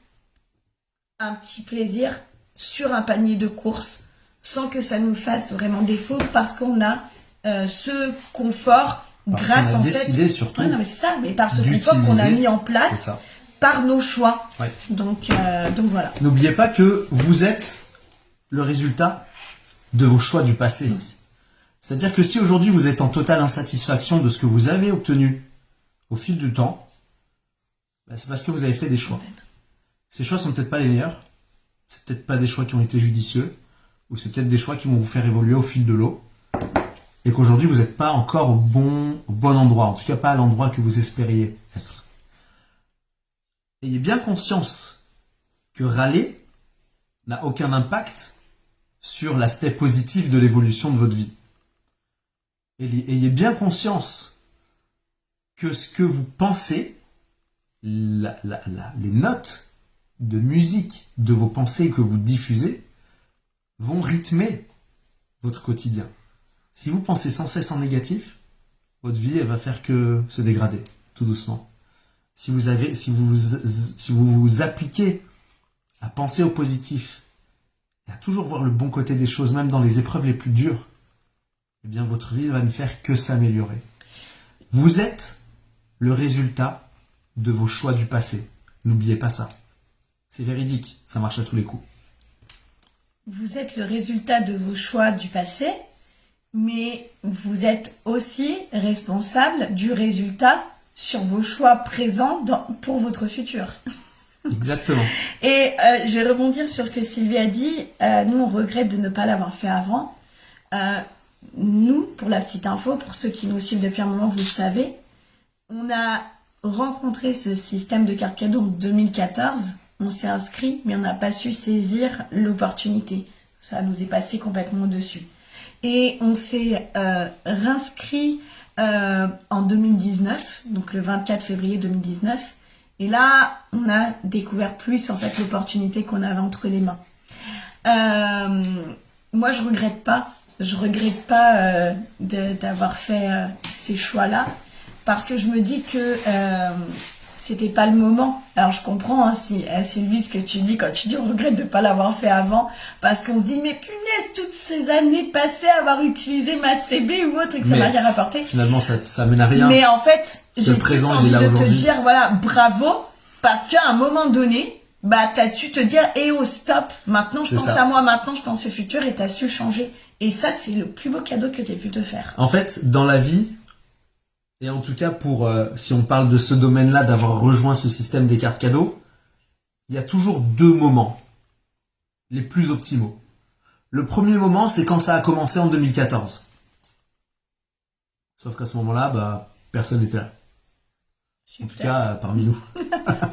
un petit plaisir sur un panier de courses sans que ça nous fasse vraiment défaut, parce qu'on a ce confort grâce en fait... décidé surtout. Ouais, non mais c'est ça, mais par ce confort qu'on a mis en place par nos choix. Ouais. Donc voilà. N'oubliez pas que vous êtes le résultat de vos choix du passé. Oui. C'est-à-dire que si aujourd'hui vous êtes en totale insatisfaction de ce que vous avez obtenu au fil du temps, C'est parce que vous avez fait des choix. Ces choix sont peut-être pas les meilleurs, c'est peut-être pas des choix qui ont été judicieux, ou c'est peut-être des choix qui vont vous faire évoluer au fil de l'eau, et qu'aujourd'hui vous n'êtes pas encore au bon endroit, en tout cas pas à l'endroit que vous espériez être. Ayez bien conscience que râler n'a aucun impact sur l'aspect positif de l'évolution de votre vie. Ayez bien conscience que ce que vous pensez, les notes de musique de vos pensées que vous diffusez vont rythmer votre quotidien. Si vous pensez sans cesse en négatif, votre vie elle va faire que se dégrader, tout doucement. Si vous vous appliquez à penser au positif et à toujours voir le bon côté des choses, même dans les épreuves les plus dures, eh bien votre vie va ne faire que s'améliorer. Vous êtes le résultat de vos choix du passé. N'oubliez pas ça. C'est véridique, ça marche à tous les coups. Vous êtes le résultat de vos choix du passé, mais vous êtes aussi responsable du résultat sur vos choix présents pour votre futur. Exactement. Et je vais rebondir sur ce que Sylvie a dit. Nous, on regrette de ne pas l'avoir fait avant. Nous, pour la petite info, pour ceux qui nous suivent depuis un moment, vous le savez, on a rencontré ce système de carte cadeau en 2014. On s'est inscrit, mais on n'a pas su saisir l'opportunité. Ça nous est passé complètement au-dessus. Et on s'est réinscrit en 2019, donc le 24 février 2019. Et là, on a découvert plus en fait l'opportunité qu'on avait entre les mains. Moi, je regrette pas. Je regrette pas d'avoir fait ces choix-là, parce que je me dis que c'était pas le moment. Alors je comprends, hein, Sylvie, ce que tu dis quand tu dis on regrette de pas l'avoir fait avant, parce qu'on se dit mais punaise, toutes ces années passées à avoir utilisé ma CB ou autre et que ça m'a rien rapporté. Finalement, ça mène à rien. Mais en fait, j'ai présent, envie il est là de te aujourd'hui. dire voilà, bravo, parce qu'à un moment donné, bah t'as su te dire oh stop, maintenant je pense à moi, maintenant je pense au futur, et t'as su changer. Et ça, c'est le plus beau cadeau que t'aies pu te faire. En fait, dans la vie, et en tout cas pour si on parle de ce domaine-là, d'avoir rejoint ce système des cartes cadeaux, il y a toujours deux moments les plus optimaux. Le premier moment, c'est quand ça a commencé en 2014. Sauf qu'à ce moment-là, bah, personne n'était là. En tout cas, parmi nous. Oui,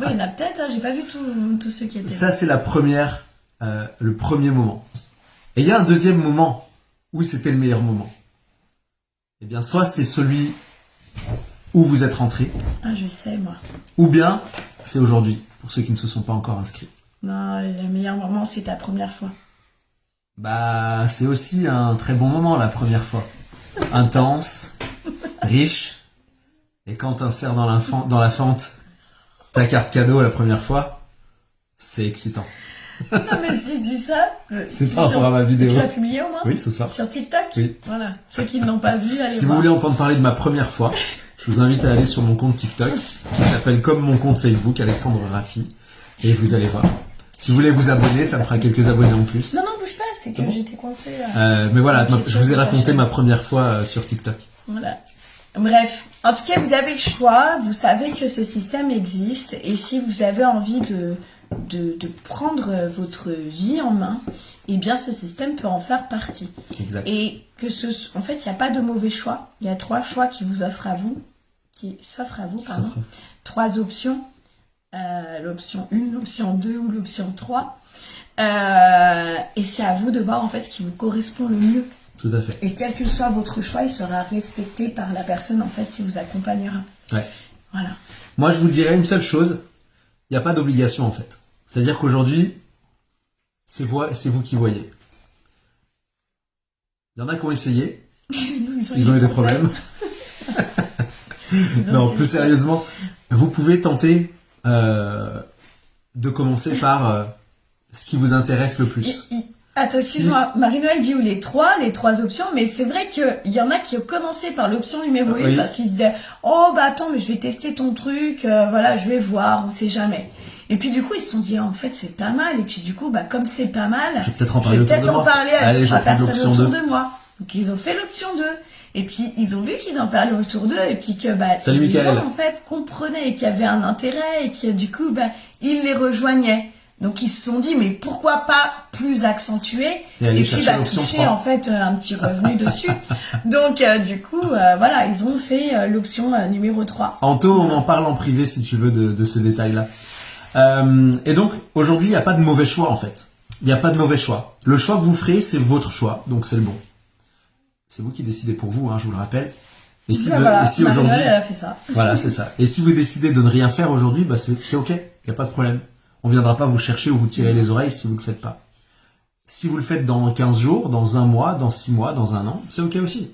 il y en a peut-être, hein, j'ai pas vu tous ceux qui étaient là. Ça, c'est le premier moment. Et il y a un deuxième moment où c'était le meilleur moment. Eh bien, soit c'est celui où vous êtes rentré. Ah, je sais, moi. Ou bien, c'est aujourd'hui, pour ceux qui ne se sont pas encore inscrits. Non, le meilleur moment, c'est ta première fois. Bah, c'est aussi un très bon moment, la première fois. Intense, riche. Et quand t'insères dans la fente ta carte cadeau la première fois, c'est excitant. Non, mais si je dis ça... C'est par rapport à ma vidéo. Tu l'as publié au moins? Oui, ce soir. Sur TikTok? Oui. Voilà. Ceux qui ne l'ont pas vu, allez Si voir. vous voulez entendre parler de ma première fois, je vous invite à aller sur mon compte TikTok, qui s'appelle comme mon compte Facebook, Alexandre Raffi, et vous allez voir. Si vous voulez vous abonner, ça me fera quelques abonnés en plus. Non, bouge pas, c'est que j'étais coincée. Mais voilà, je vous ai raconté ma première fois sur TikTok. Voilà. Bref, en tout cas, vous avez le choix, vous savez que ce système existe, et si vous avez envie de prendre votre vie en main, eh bien ce système peut en faire partie. Exact. Et en fait, il n'y a pas de mauvais choix. Il y a 3 choix qui s'offrent à vous, pardon. 3 options. L'option 1, l'option 2 ou l'option 3. Et c'est à vous de voir en fait ce qui vous correspond le mieux. Tout à fait. Et quel que soit votre choix, il sera respecté par la personne en fait qui vous accompagnera. Ouais. Voilà. Moi, je vous dirais une seule chose. Il n'y a pas d'obligation en fait. C'est-à-dire qu'aujourd'hui, c'est vous qui voyez. Il y en a qui ont essayé. Ils ont eu des problèmes. Non, plus sérieusement, vous pouvez tenter de commencer par ce qui vous intéresse le plus. Attends, excuse-moi, Marie-Noël dit les trois options, mais c'est vrai qu'il y en a qui ont commencé par l'option numéro 1 parce qu'ils se disaient oh bah attends, mais je vais tester ton truc, voilà, je vais voir, on sait jamais. Et puis du coup ils se sont dit en fait c'est pas mal, et puis du coup bah comme c'est pas mal, je vais peut-être en parler, à Allez, trois personnes autour 2. de moi. Donc ils ont fait l'option 2. Et puis ils ont vu qu'ils en parlaient autour d'eux et puis que Salut, les Mickaël. gens en fait comprenaient et qu'il y avait un intérêt et que du coup ils les rejoignaient. Donc ils se sont dit mais pourquoi pas plus accentuer et aller puis chercher l'option toucher 3. en fait un petit revenu dessus. Donc du coup voilà, ils ont fait l'option numéro 3. Anto, on en parle en privé si tu veux de ces détails-là. Et donc aujourd'hui, il n'y a pas de mauvais choix en fait. Il n'y a pas de mauvais choix. Le choix que vous ferez, c'est votre choix, donc c'est le bon. C'est vous qui décidez pour vous, hein, je vous le rappelle. Et si, Voilà, et si aujourd'hui, elle a fait ça. voilà, c'est ça. Et si vous décidez de ne rien faire aujourd'hui, c'est ok, il n'y a pas de problème. On viendra pas vous chercher ou vous tirer les oreilles si vous le faites pas. Si vous le faites dans 15 jours, dans un mois, dans 6 mois, dans un an, c'est ok aussi.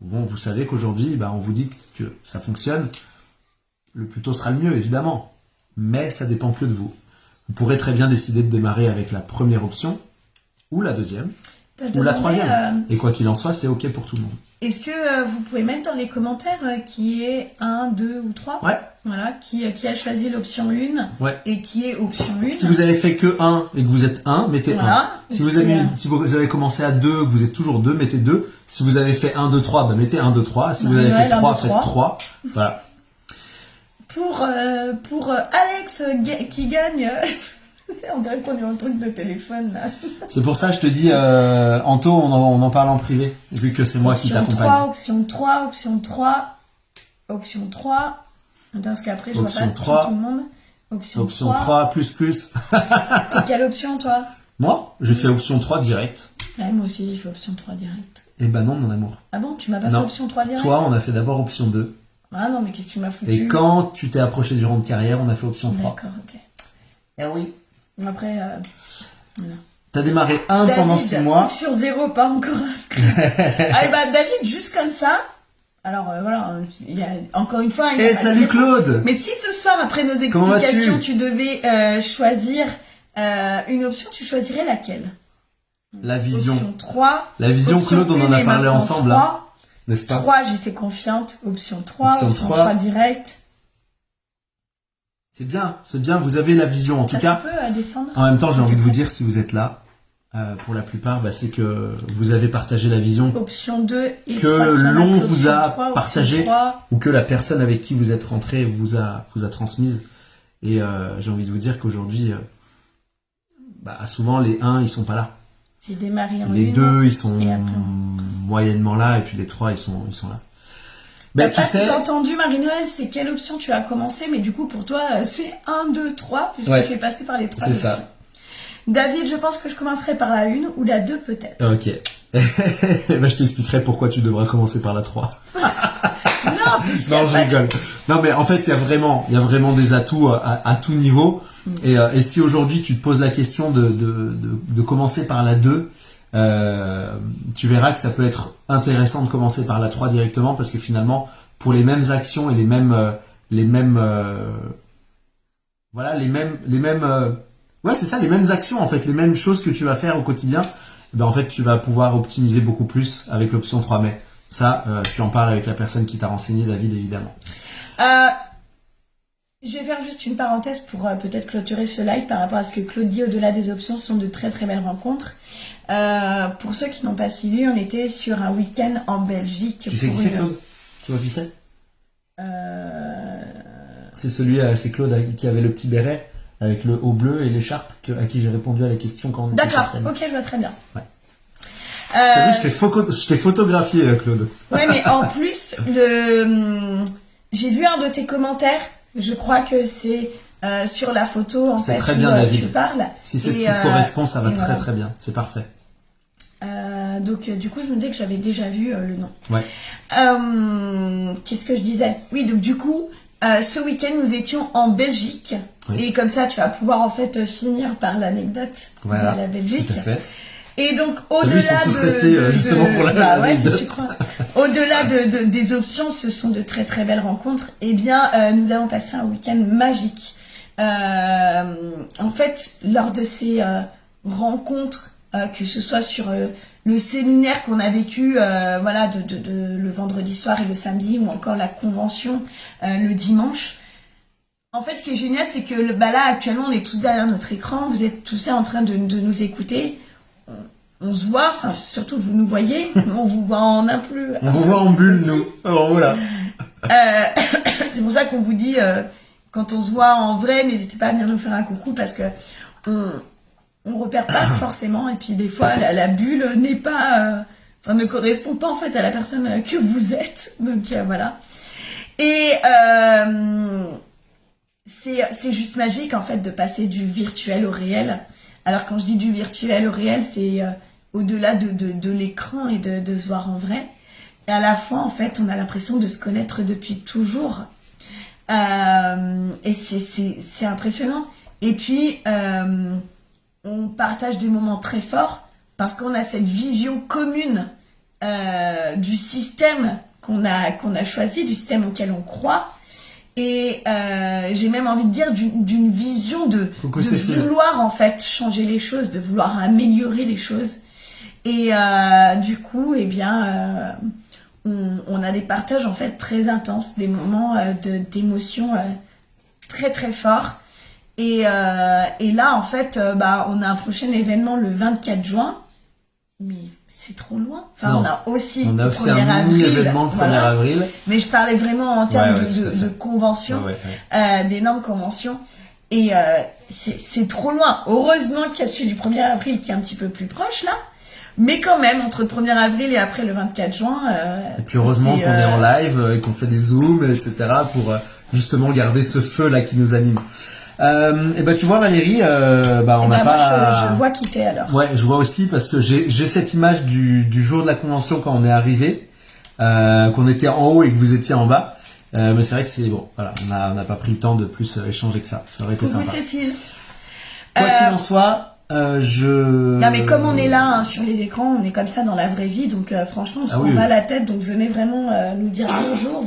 Bon, vous savez qu'aujourd'hui, on vous dit que ça fonctionne. Le plus tôt sera le mieux, évidemment. Mais ça dépend que de vous. Vous pourrez très bien décider de démarrer avec la première option, ou la deuxième, ou la troisième. Et quoi qu'il en soit, c'est ok pour tout le monde. Est-ce que vous pouvez mettre dans les commentaires qui est 1, 2 ou 3 Ouais. Voilà, qui a choisi l'option 1 Ouais. et qui est option 1. Si vous avez fait que 1 et que vous êtes 1, mettez Voilà. 1. Si vous avez commencé à 2, que vous êtes toujours 2, mettez 2. Si vous avez fait 1, 2, 3, mettez 1, 2, 3. Si vous avez fait 3, faites 3. Voilà. Pour Alex qui gagne... On dirait qu'on est dans le truc de téléphone là. C'est pour ça que je te dis, Anto, on en parle en privé, vu que c'est moi qui t'accompagne. Option 3, option 3, option 3. Attends, parce qu'après je vois Option pas 3. tout le monde. Option 3, plus. T'es quelle option toi? Moi, j'ai fait option 3 direct. Ouais, moi aussi j'ai fait option 3 direct. Eh ben non, mon amour. Ah bon, tu m'as pas fait option 3 direct? Toi, on a fait d'abord option 2. Ah non, mais qu'est-ce que tu m'as foutu? Et quand tu t'es approché du rang de carrière, on a fait option 3. D'accord, ok. Eh oui. Après, voilà. T'as démarré 1 David, pendant 6 mois. Option 0, pas encore inscrit. Allez, David, juste comme ça. Alors voilà, il y a encore une fois. Eh, salut Claude. Mais si ce soir, après nos explications, tu devais choisir une option, tu choisirais laquelle? La vision. Option 3. La vision, Claude, on en a parlé ensemble, 3, hein, n'est-ce pas? 3, j'étais confiante. Option 3, option 3 direct. C'est bien, vous avez la vision en tout cas. Tu peux descendre. En même temps, j'ai envie de vous dire, si vous êtes là, pour la plupart, c'est que vous avez partagé la vision. Option 2 et que 3, l'on vous a 3, partagé 3. ou que la personne avec qui vous êtes rentré vous a transmise. Et j'ai envie de vous dire qu'aujourd'hui, souvent les 1, ils sont pas là. J'ai démarré en les 2, ils sont et après... moyennement là, et puis les 3, ils sont là. Tu sais... t'as entendu, Marie-Noël, c'est quelle option tu as commencé, mais du coup, pour toi, c'est 1, 2, 3, puisque tu es passé par les 3 options. C'est ça. David, je pense que je commencerai par la 1 ou la 2 peut-être. Ok. Je t'expliquerai pourquoi tu devras commencer par la 3. Non, je rigole. Non, mais en fait, il y a vraiment des atouts à tout niveau. Et si aujourd'hui tu te poses la question de commencer par la 2, tu verras que ça peut être intéressant de commencer par la 3 directement, parce que finalement, pour les mêmes actions et les mêmes actions, en fait, les mêmes choses que tu vas faire au quotidien, en fait, tu vas pouvoir optimiser beaucoup plus avec l'option 3. Mais ça, tu en parles avec la personne qui t'a renseigné, David, évidemment. Je vais faire juste une parenthèse pour peut-être clôturer ce live par rapport à ce que Claude dit. Au-delà des options, ce sont de très très belles rencontres. Pour ceux qui n'ont pas suivi, on était sur un week-end en Belgique. Tu sais qui c'est, Claude? Tu vois qui c'est? C'est c'est Claude qui avait le petit béret avec le haut bleu et l'écharpe à qui j'ai répondu à la question quand on était sur scène. D'accord, ok, je vois très bien. Ouais. T'as vu, je t'ai photographié, Claude. Ouais, mais en plus, j'ai vu un de tes commentaires. Je crois que c'est sur la photo en fait très bien, David. Tu parles. Si c'est ce qui te correspond, ça va très très bien. C'est parfait. Donc du coup, je me disais que j'avais déjà vu le nom. Ouais. Qu'est-ce que je disais? Oui, donc du coup, ce week-end, nous étions en Belgique. Oui. Et comme ça, tu vas pouvoir en fait finir par l'anecdote de la Belgique. Tout à fait. Et donc, au-delà ils sont tous restés justement pour l'anecdote. Tu crois. Au-delà des options, ce sont de très très belles rencontres. Eh bien, nous avons passé un week-end magique. En fait, lors de ces rencontres, que ce soit sur le séminaire qu'on a vécu le vendredi soir et le samedi, ou encore la convention le dimanche. En fait, ce qui est génial, c'est que là, actuellement, on est tous derrière notre écran. Vous êtes tous là en train de nous écouter. on se voit, enfin surtout vous nous voyez, mais on vous voit en un plus. On vous voit en bulle, nous. Alors voilà. C'est pour ça qu'on vous dit, quand on se voit en vrai, n'hésitez pas à venir nous faire un coucou parce que on repère pas forcément, et puis des fois la bulle n'est pas, ne correspond pas en fait à la personne que vous êtes. Donc voilà. Et c'est juste magique en fait de passer du virtuel au réel. Alors quand je dis du virtuel au réel, c'est au-delà de l'écran et de se voir en vrai. Et à la fois en fait, on a l'impression de se connaître depuis toujours. Et c'est impressionnant. Et puis on partage des moments très forts parce qu'on a cette vision commune du système qu'on a choisi, du système auquel on croit. Et j'ai même envie de dire d'une vision de vouloir en fait changer les choses, de vouloir améliorer les choses. Et du coup, eh bien, on a des partages en fait très intenses, des moments d'émotion très très forts. Et là, en fait, on a un prochain événement le 24 juin. Mais c'est trop loin. Enfin, non. on a aussi un mini-événement le 1er avril. Mais je parlais vraiment en termes de convention, d'énormes conventions. Et c'est trop loin. Heureusement qu'il y a celui du 1er avril qui est un petit peu plus proche, là. Mais quand même, entre le 1er avril et après le 24 juin... et puis heureusement qu'on est en live, et qu'on fait des zooms, etc. pour justement garder ce feu-là qui nous anime. Et tu vois Valérie, on n'a pas. Je vois qui t'es alors. Ouais, je vois aussi parce que j'ai cette image du jour de la convention quand on est arrivé, qu'on était en haut et que vous étiez en bas. Mais c'est vrai que c'est bon. Voilà, on n'a pas pris le temps de plus échanger que ça. Ça aurait été sympa. Cécile. Quoi qu'il en soit, Non mais comme on est là sur les écrans, on est comme ça dans la vraie vie, donc franchement on se prend pas la tête. Donc venez vraiment nous dire bonjour.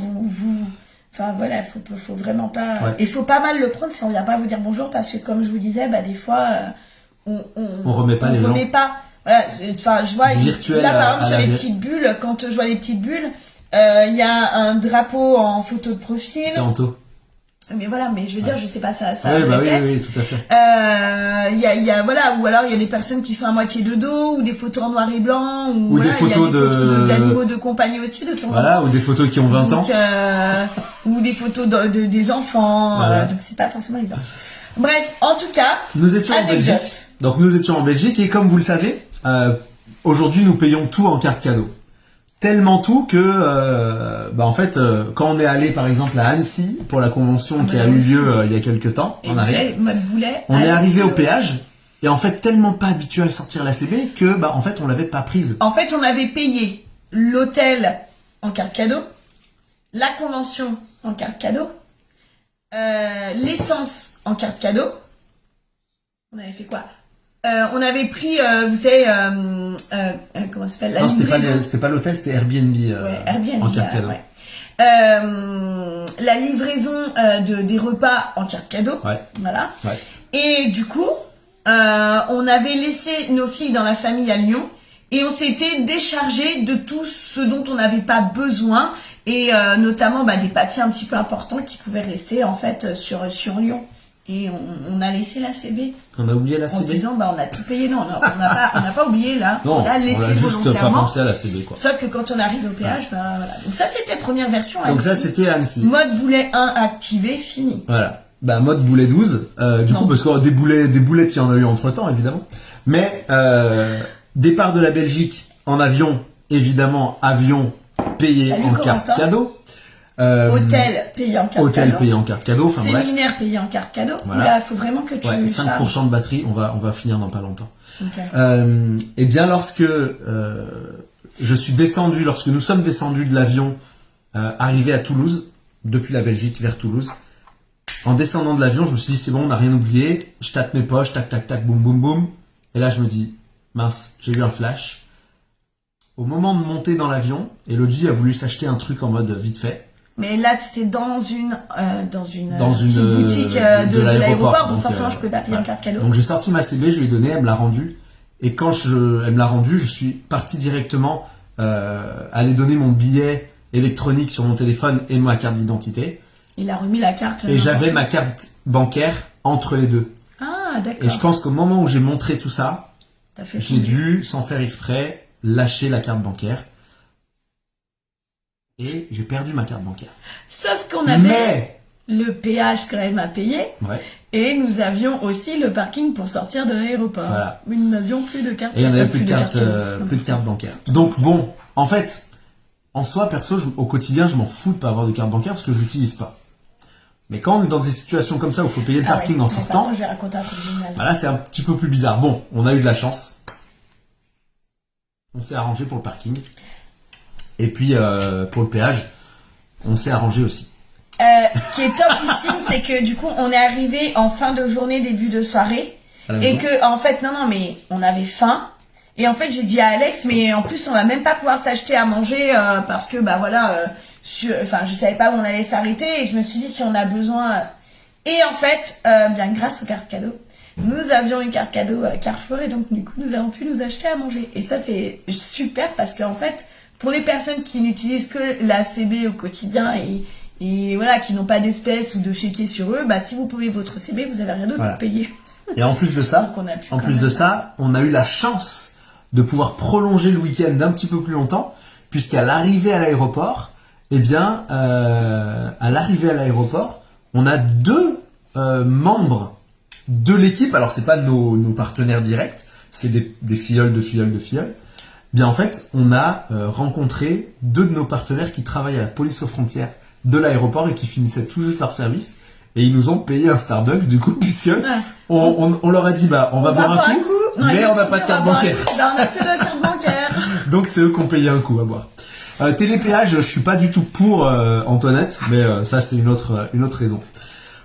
Enfin voilà, faut vraiment pas. Il faut pas mal le prendre si on vient pas vous dire bonjour parce que comme je vous disais, des fois on remet pas les gens. Voilà, enfin je vois virtuel là par exemple sur les petites bulles, quand je vois les petites bulles, il y a un drapeau en photo de profil. C'est Anto. Mais voilà, mais je veux dire, je sais pas ça. Oui, tout à fait. Il y a voilà, ou alors il y a des personnes qui sont à moitié de dos, ou des photos en noir et blanc, ou des photos d'animaux de compagnie aussi de temps en temps. Voilà, ou des photos qui ont 20 ans. Ou des photos des enfants. Donc c'est pas forcément évident. Bref, en tout cas, nous étions en Belgique. Donc nous étions en Belgique et comme vous le savez, aujourd'hui nous payons tout en carte cadeau. Tellement tout que en fait quand on est allé par exemple à Annecy pour la convention qui a eu lieu il y a quelques temps en arrière, on est arrivé au péage et en fait tellement pas habitué à sortir la CB que en fait on l'avait pas prise. En fait on avait payé l'hôtel en carte cadeau, la convention en carte cadeau, l'essence en carte cadeau. On avait fait quoi? On avait pris, vous savez, comment ça s'appelle, la livraison. C'était pas l'hôtel, c'était Airbnb, Airbnb en carte cadeau. La livraison des repas en carte cadeau. Voilà. Et du coup, on avait laissé nos filles dans la famille à Lyon et on s'était déchargé de tout ce dont on n'avait pas besoin et notamment des papiers un petit peu importants qui pouvaient rester en fait sur Lyon. Et on a laissé la CB. On a oublié la CB. En disant, on a tout payé. Non, on n'a pas oublié là. Non, on l'a laissé on a juste volontairement. pas pensé à la CB, quoi. Sauf que quand on arrive au péage, voilà. Donc ça, c'était la première version. Donc ça, c'était Annecy. Mode boulet 1 activé, fini. Voilà. Mode boulet 12. Du coup, parce que des boulettes, il y en a eu entre temps, évidemment. Mais, départ de la Belgique en avion, évidemment, avion payé en carte cadeau. Hôtel payé en carte cadeau. Hôtel payé en carte cadeau. Enfin bref. Séminaire payé en carte cadeau. Voilà. Là, il faut vraiment que tu 5% de batterie. On va finir dans pas longtemps. Okay. Et bien, lorsque lorsque nous sommes descendus de l'avion, arrivé à Toulouse, depuis la Belgique vers Toulouse, en descendant de l'avion, je me suis dit, c'est bon, on n'a rien oublié. Je tâte mes poches, tac, tac, tac, boum, boum, boum. Et là, je me dis, mince, j'ai eu un flash. Au moment de monter dans l'avion, Elodie a voulu s'acheter un truc en mode vite fait. Mais là, c'était dans une petite boutique de l'aéroport, donc forcément, je pouvais pas payer en carte cadeau. Donc, j'ai sorti ma CB, je lui ai donné, elle me l'a rendue. Et quand elle me l'a rendue, je suis parti directement aller donner mon billet électronique sur mon téléphone et ma carte d'identité. Il a remis la carte. Et j'avais ma carte bancaire entre les deux. Ah, d'accord. Et je pense qu'au moment où j'ai montré tout ça, j'ai dû, sans faire exprès, lâcher la carte bancaire. Et j'ai perdu ma carte bancaire. Sauf qu'on avait le péage quand même à payer. Ouais. Et nous avions aussi le parking pour sortir de l'aéroport. Voilà. Mais nous n'avions plus de carte. Et on n'avait plus de carte bancaire. Donc bon, en fait, en soi, perso, au quotidien, je m'en fous de pas avoir de carte bancaire parce que je l'utilise pas. Mais quand on est dans des situations comme ça où il faut payer le parking en sortant, je vais raconter un truc génial. Là, c'est un petit peu plus bizarre. Bon, on a eu de la chance. On s'est arrangé pour le parking. Et puis, pour le péage, on s'est arrangé aussi. Ce qui est topissime, c'est que du coup, on est arrivé en fin de journée, début de soirée. Et que, en fait, non, mais on avait faim. Et en fait, j'ai dit à Alex, mais en plus, on va même pas pouvoir s'acheter à manger parce que, bah voilà, je savais pas où on allait s'arrêter. Et je me suis dit, si on a besoin... Et en fait, bien grâce aux cartes cadeaux, nous avions une carte cadeau à Carrefour. Et donc, du coup, nous avons pu nous acheter à manger. Et ça, c'est super parce qu'en fait... Pour les personnes qui n'utilisent que la CB au quotidien et voilà, qui n'ont pas d'espèces ou de chéquier sur eux, bah si vous pouvez votre CB, vous avez rien d'autre pour payer. Et en plus de ça, on a eu la chance de pouvoir prolonger le week-end d'un petit peu plus longtemps, puisqu'à l'arrivée à l'aéroport, on a 2 membres de l'équipe. Alors c'est pas nos partenaires directs, c'est des filleuls de filleuls. Bien en fait, on a rencontré 2 de nos partenaires qui travaillent à la police aux frontières de l'aéroport et qui finissaient tout juste leur service. Et ils nous ont payé un Starbucks du coup, puisque on leur a dit, bah on va boire un coup, mais on n'a pas de carte bancaire. On n'a plus de carte bancaire. Donc c'est eux qui ont payé un coup à boire. Télépéage, je suis pas du tout pour Antoinette, mais ça c'est une autre raison.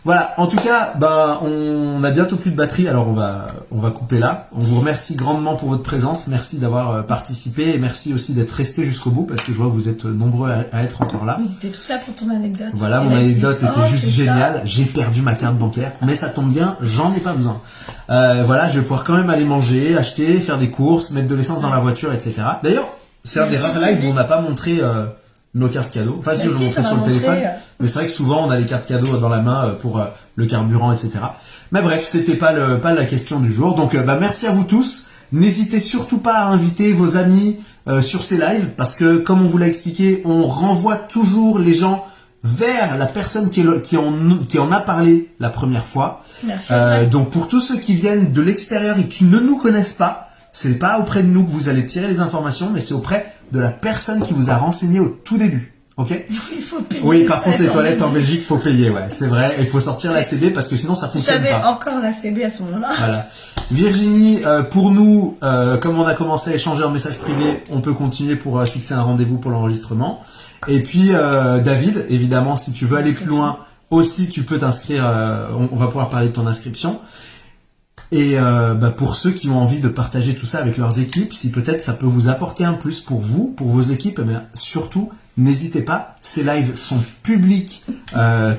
Voilà, en tout cas, on a bientôt plus de batterie, alors on va couper là. On vous remercie grandement pour votre présence, merci d'avoir participé et merci aussi d'être resté jusqu'au bout parce que je vois que vous êtes nombreux à être encore là. Mais c'était tout ça pour ton anecdote. Voilà, mon anecdote était juste géniale. J'ai perdu ma carte bancaire, mais ça tombe bien, j'en ai pas besoin. Voilà, je vais pouvoir quand même aller manger, acheter, faire des courses, mettre de l'essence dans la voiture, etc. D'ailleurs, c'est un des rares lives où on n'a pas montré nos cartes cadeaux. Enfin, si, je l'ai montré sur le téléphone. Mais c'est vrai que souvent, on a les cartes cadeaux dans la main pour le carburant, etc. Mais bref, c'était pas la question du jour. Donc, merci à vous tous. N'hésitez surtout pas à inviter vos amis sur ces lives parce que, comme on vous l'a expliqué, on renvoie toujours les gens vers la personne qui en a parlé la première fois. Merci. Donc, pour tous ceux qui viennent de l'extérieur et qui ne nous connaissent pas, c'est pas auprès de nous que vous allez tirer les informations, mais c'est auprès de la personne qui vous a renseigné au tout début. Ok ? Il faut payer. Oui, par contre, les toilettes en Belgique, faut payer, ouais, c'est vrai. Il faut sortir la CB parce que sinon ça fonctionne pas. J'avais encore la CB à ce moment-là. Voilà. Virginie, pour nous, comme on a commencé à échanger en message privé, on peut continuer pour fixer un rendez-vous pour l'enregistrement. Et puis, David, évidemment, si tu veux aller plus loin aussi, tu peux t'inscrire. On va pouvoir parler de ton inscription. Et pour ceux qui ont envie de partager tout ça avec leurs équipes, si peut-être ça peut vous apporter un plus pour vous, pour vos équipes, eh bien, surtout, n'hésitez pas, ces lives sont publics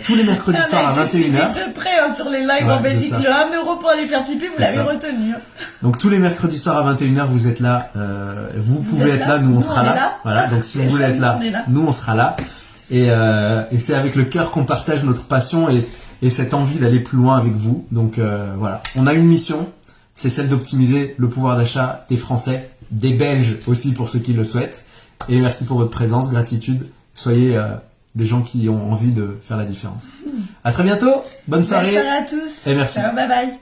tous les mercredis soirs à 21h. De près sur les lives en Belgique, le 1€ pour aller faire pipi, vous l'avez retenu. Donc tous les mercredis soirs à 21h, vous êtes là, vous pouvez être là, nous on sera là. Voilà, donc si vous voulez être là, nous on sera là. Et c'est avec le cœur qu'on partage notre passion et cette envie d'aller plus loin avec vous. Donc voilà, on a une mission, c'est celle d'optimiser le pouvoir d'achat des Français, des Belges aussi pour ceux qui le souhaitent. Et merci pour votre présence, gratitude. Soyez des gens qui ont envie de faire la différence. À très bientôt, bonne soirée. Bonne soirée à tous. Et merci. Ciao, bye bye.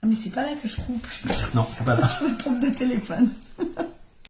Ah mais c'est pas là que je coupe. Non, c'est pas là. Je me trompe de téléphone.